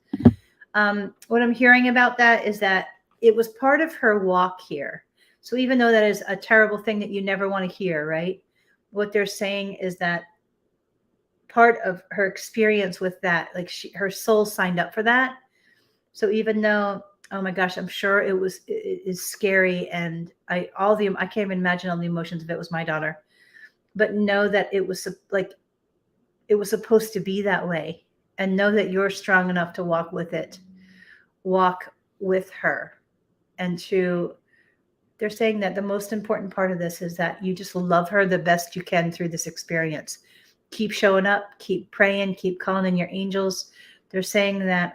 What I'm hearing about that is that it was part of her walk here. So even though that is a terrible thing that you never want to hear, right? What they're saying is that part of her experience with that, like her soul signed up for that. So even though, oh my gosh, I'm sure it is scary, and I can't even imagine all the emotions if it was my daughter, but know that it was supposed to be that way, and know that you're strong enough to walk with it, walk with her. And they're saying that the most important part of this is that you just love her the best you can through this experience. Keep showing up, keep praying, keep calling in your angels. They're saying that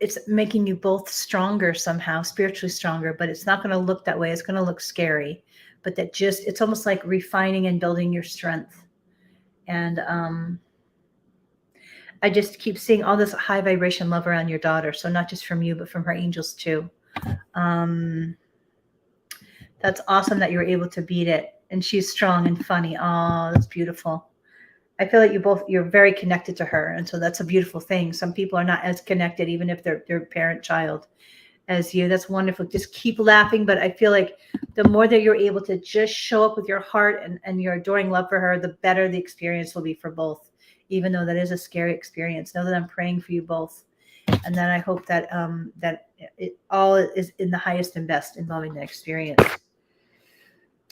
it's making you both stronger somehow, spiritually stronger, but it's not going to look that way. It's going to look scary, but it's almost like refining and building your strength. And I just keep seeing all this high vibration love around your daughter. So not just from you, but from her angels too. That's awesome that you were able to beat it. And she's strong and funny. Oh, that's beautiful. I feel like you're very connected to her. And so that's a beautiful thing. Some people are not as connected, even if they're parent child as you. That's wonderful. Just keep laughing. But I feel like the more that you're able to just show up with your heart and your adoring love for her, the better the experience will be for both, even though that is a scary experience. Know that I'm praying for you both. And then I hope that that it all is in the highest and best involving the experience.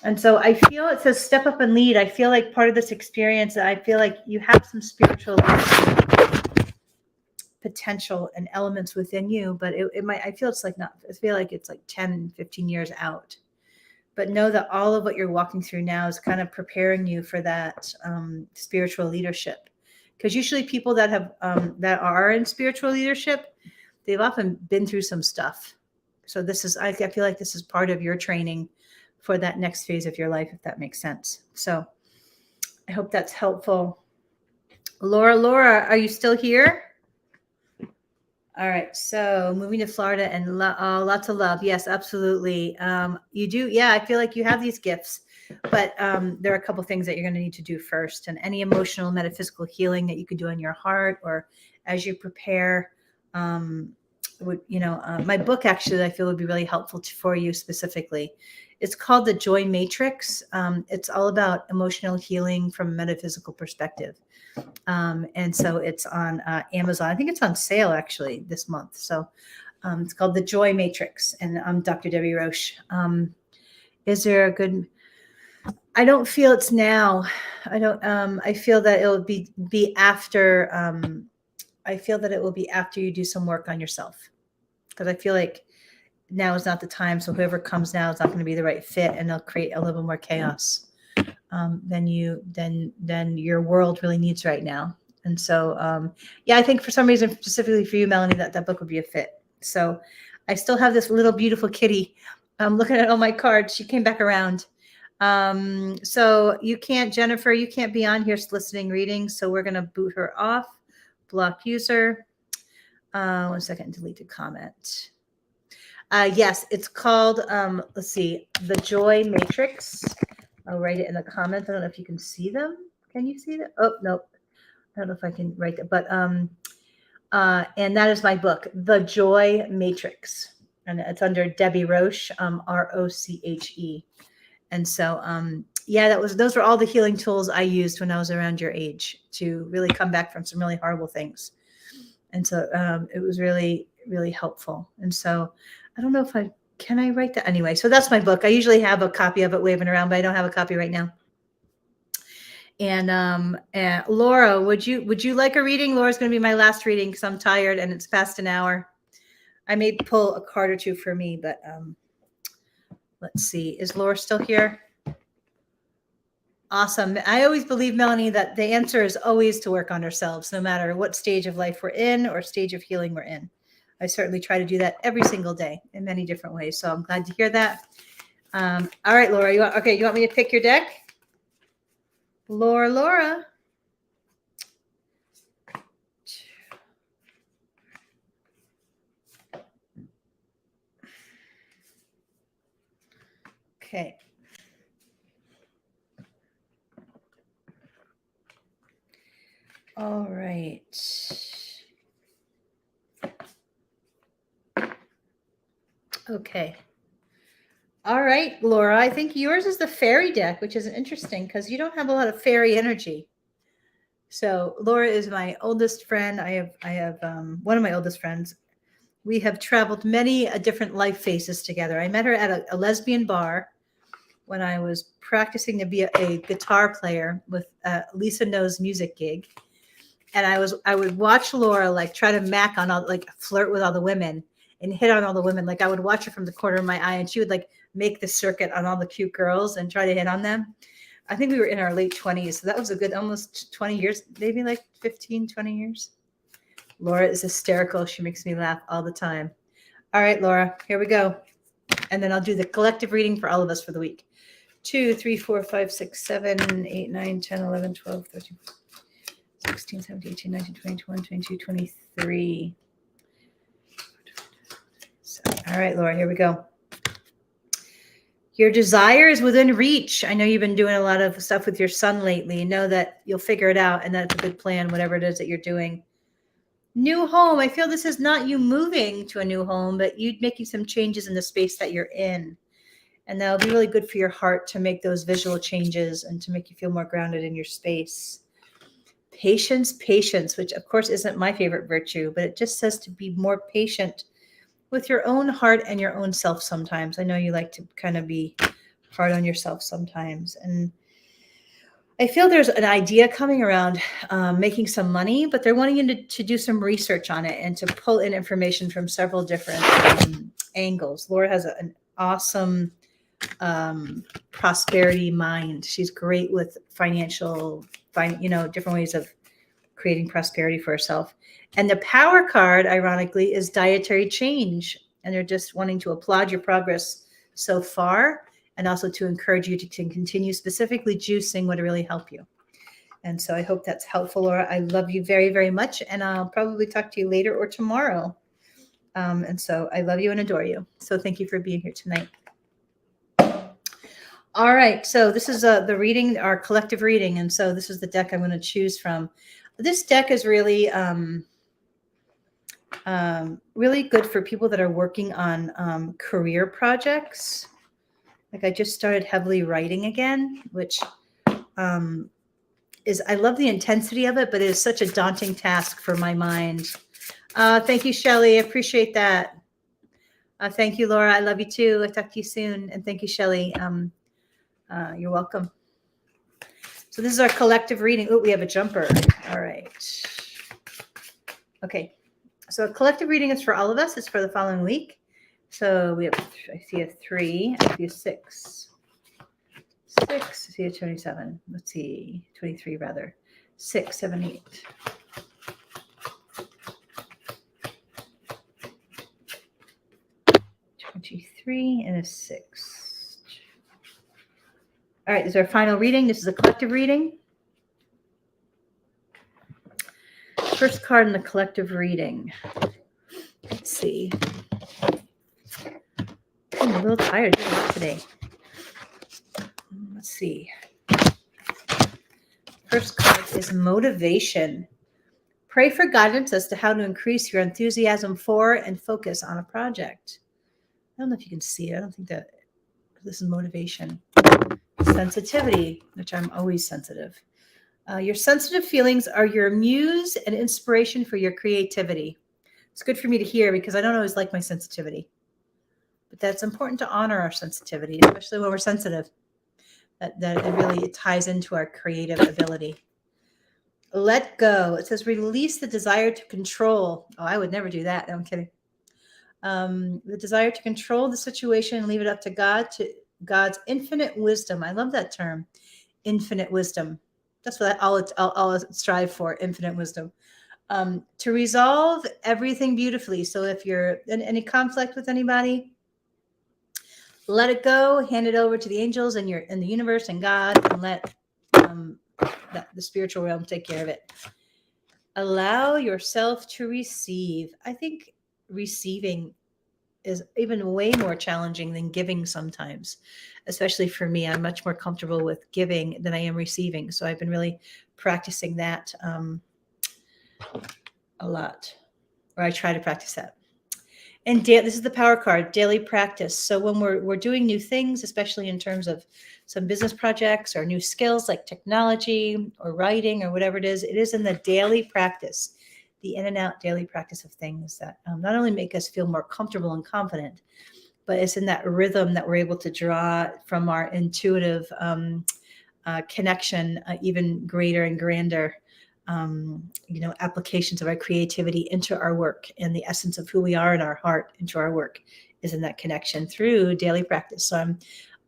And so I feel it says step up and lead. I feel like part of this experience, I feel like you have some spiritual potential and elements within you, but it might, I feel it's like not, I feel like it's like 10, 15 years out. But know that all of what you're walking through now is kind of preparing you for that spiritual leadership. Because usually people that have that are in spiritual leadership, they've often been through some stuff. So this is, I feel like this is part of your training for that next phase of your life, if that makes sense. So I hope that's helpful. Laura, are you still here? All right. So moving to Florida and lots of love. Yes, absolutely. You do. Yeah, I feel like you have these gifts, but there are a couple things that you're going to need to do first. And any emotional, metaphysical healing that you could do in your heart or as you prepare. My book actually I feel would be really helpful for you specifically. It's called The Joy Matrix. It's all about emotional healing from a metaphysical perspective. And so it's on Amazon. I think it's on sale actually this month. So it's called The Joy Matrix, and I'm Dr. Debbie Roche. Is there a good? I don't feel it's now. I don't. I feel that it will be after. I feel that it will be after you do some work on yourself, because I feel like now is not the time. So whoever comes now is not going to be the right fit, and they'll create a little more chaos than your world really needs right now. And so, I think for some reason, specifically for you, Melanie, that book would be a fit. So I still have this little beautiful kitty. I'm looking at all my cards. She came back around. So Jennifer, you can't be on here soliciting readings. So we're going to boot her off. Block user. 1 second, deleted comment. Yes, it's called, let's see, The Joy Matrix. I'll write it in the comments. I don't know if you can see them. Can you see them? Oh, no. I don't know if I can write that. But, and that is my book, The Joy Matrix. And it's under Debbie Roche, Roche. And so, those were all the healing tools I used when I was around your age to really come back from some really horrible things. And so it was really, really helpful. And so I don't know if can I write that? Anyway, so that's my book. I usually have a copy of it waving around, but I don't have a copy right now. And Laura, would you like a reading? Laura's going to be my last reading because I'm tired and it's past an hour. I may pull a card or two for me, but let's see. Is Laura still here? Awesome. I always believe, Melanie, that the answer is always to work on ourselves, no matter what stage of life we're in or stage of healing we're in. I certainly try to do that every single day in many different ways. So I'm glad to hear that. All right, Laura, you want me to pick your deck? Laura. Okay. All right. Okay. All right, Laura, I think yours is the fairy deck, which is interesting because you don't have a lot of fairy energy. So Laura is my oldest friend. I have one of my oldest friends. We have traveled many different life phases together. I met her at a lesbian bar when I was practicing to be a guitar player with Lisa Knows music gig. And I would watch Laura like try to flirt with all the women and hit on all the women. Like I would watch her from the corner of my eye and she would like make the circuit on all the cute girls and try to hit on them. I think we were in our late 20s. So that was a good almost 20 years, maybe like 15, 20 years. Laura is hysterical. She makes me laugh all the time. All right, Laura, here we go. And then I'll do the collective reading for all of us for the week. 2, 3, 4, 5, 6, 7, 8, 9, 10, 11, 12, 13, 16, 17, 18, 19, 20, 21, 22, 23. So, all right, Laura, here we go. Your desire is within reach. I know you've been doing a lot of stuff with your son lately. You know that you'll figure it out, and that's a good plan, whatever it is that you're doing. New home. I feel this is not you moving to a new home, but you making some changes in the space that you're in. And that'll be really good for your heart to make those visual changes and to make you feel more grounded in your space. Patience, which of course isn't my favorite virtue, but it just says to be more patient with your own heart and your own self sometimes. I know you like to kind of be hard on yourself sometimes. And I feel there's an idea coming around making some money, but they're wanting you to do some research on it and to pull in information from several different angles. Laura has an awesome prosperity mind. She's great with different ways of creating prosperity for herself. And the power card, ironically, is dietary change. And they're just wanting to applaud your progress so far and also to encourage you to continue specifically juicing would really help you. And so I hope that's helpful, Laura. I love you very, very much. And I'll probably talk to you later or tomorrow. And so I love you and adore you. So thank you for being here tonight. All right. So this is the reading, our collective reading. And so this is the deck I'm going to choose from. This deck is really, really good for people that are working on career projects. Like I just started heavily writing again, which I love the intensity of it, but it is such a daunting task for my mind. Thank you, Shelley. I appreciate that. Thank you, Laura. I love you too. I'll talk to you soon. And thank you, Shelley. You're welcome. So this is our collective reading. Oh, we have a jumper. All right. Okay. So a collective reading is for all of us. It's for the following week. So we have, I see a 3, I see a 6. 6, I see a 27. Let's see, 23 rather. 6, 7, 8. And a 6. All right, this is our final reading. This is a collective reading. First card in the collective reading. Let's see. I'm a little tired today. Let's see. First card is motivation. Pray for guidance as to how to increase your enthusiasm for and focus on a project. I don't know if you can see it. I don't think that this is motivation. Sensitivity, which I'm always sensitive. Your sensitive feelings are your muse and inspiration for your creativity. It's good for me to hear because I don't always like my sensitivity. But that's important to honor our sensitivity, especially when we're sensitive. That it ties into our creative ability. Let go. It says release the desire to control. Oh, I would never do that. No, I'm kidding. The desire to control the situation and leave it up to God, to God's infinite wisdom. I love that term, infinite wisdom. That's what I'll strive for, infinite wisdom. To resolve everything beautifully. So if you're in any conflict with anybody, let it go, hand it over to the angels and the universe and God, and let the spiritual realm take care of it. Allow yourself to receive. I think receiving is even way more challenging than giving sometimes, especially for me. I'm much more comfortable with giving than I am receiving. So I've been really practicing that a lot, or I try to practice that. And this is the power card, daily practice. So when we're doing new things, especially in terms of some business projects or new skills like technology or writing or whatever it is in the daily practice, the in and out daily practice of things that not only make us feel more comfortable and confident, but it's in that rhythm that we're able to draw from our intuitive connection, even greater and grander, applications of our creativity into our work, and the essence of who we are in our heart into our work is in that connection through daily practice. So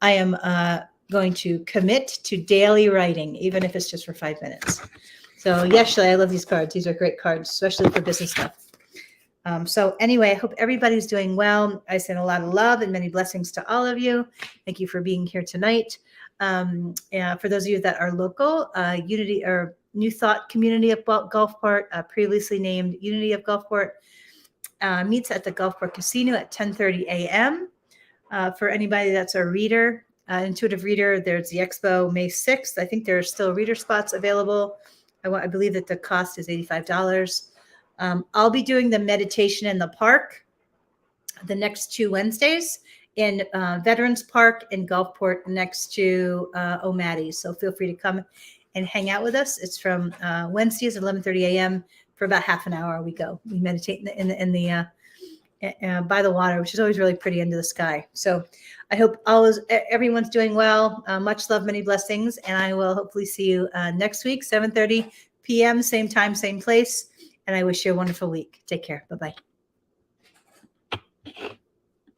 I am going to commit to daily writing, even if it's just for 5 minutes. So yes, Shelley, I love these cards. These are great cards, especially for business stuff. So anyway, I hope everybody's doing well. I send a lot of love and many blessings to all of you. Thank you for being here tonight. For those of you that are local, Unity or New Thought Community of Gulfport, previously named Unity of Gulfport, meets at the Gulfport Casino at 10:30 a.m. For anybody that's a reader, intuitive reader, there's the expo May 6th. I think there are still reader spots available. I believe that the cost is $85. I'll be doing the meditation in the park the next 2 Wednesdays in Veterans Park in Gulfport next to O'Malley's. So feel free to come and hang out with us. It's from Wednesdays at 11:30 a.m. for about half an hour. We meditate in the by the water, which is always really pretty under the sky. So I hope everyone's doing well. Much love, many blessings, and I will hopefully see you next week, 7:30 p.m., same time, same place. And I wish you a wonderful week. Take care. Bye-bye.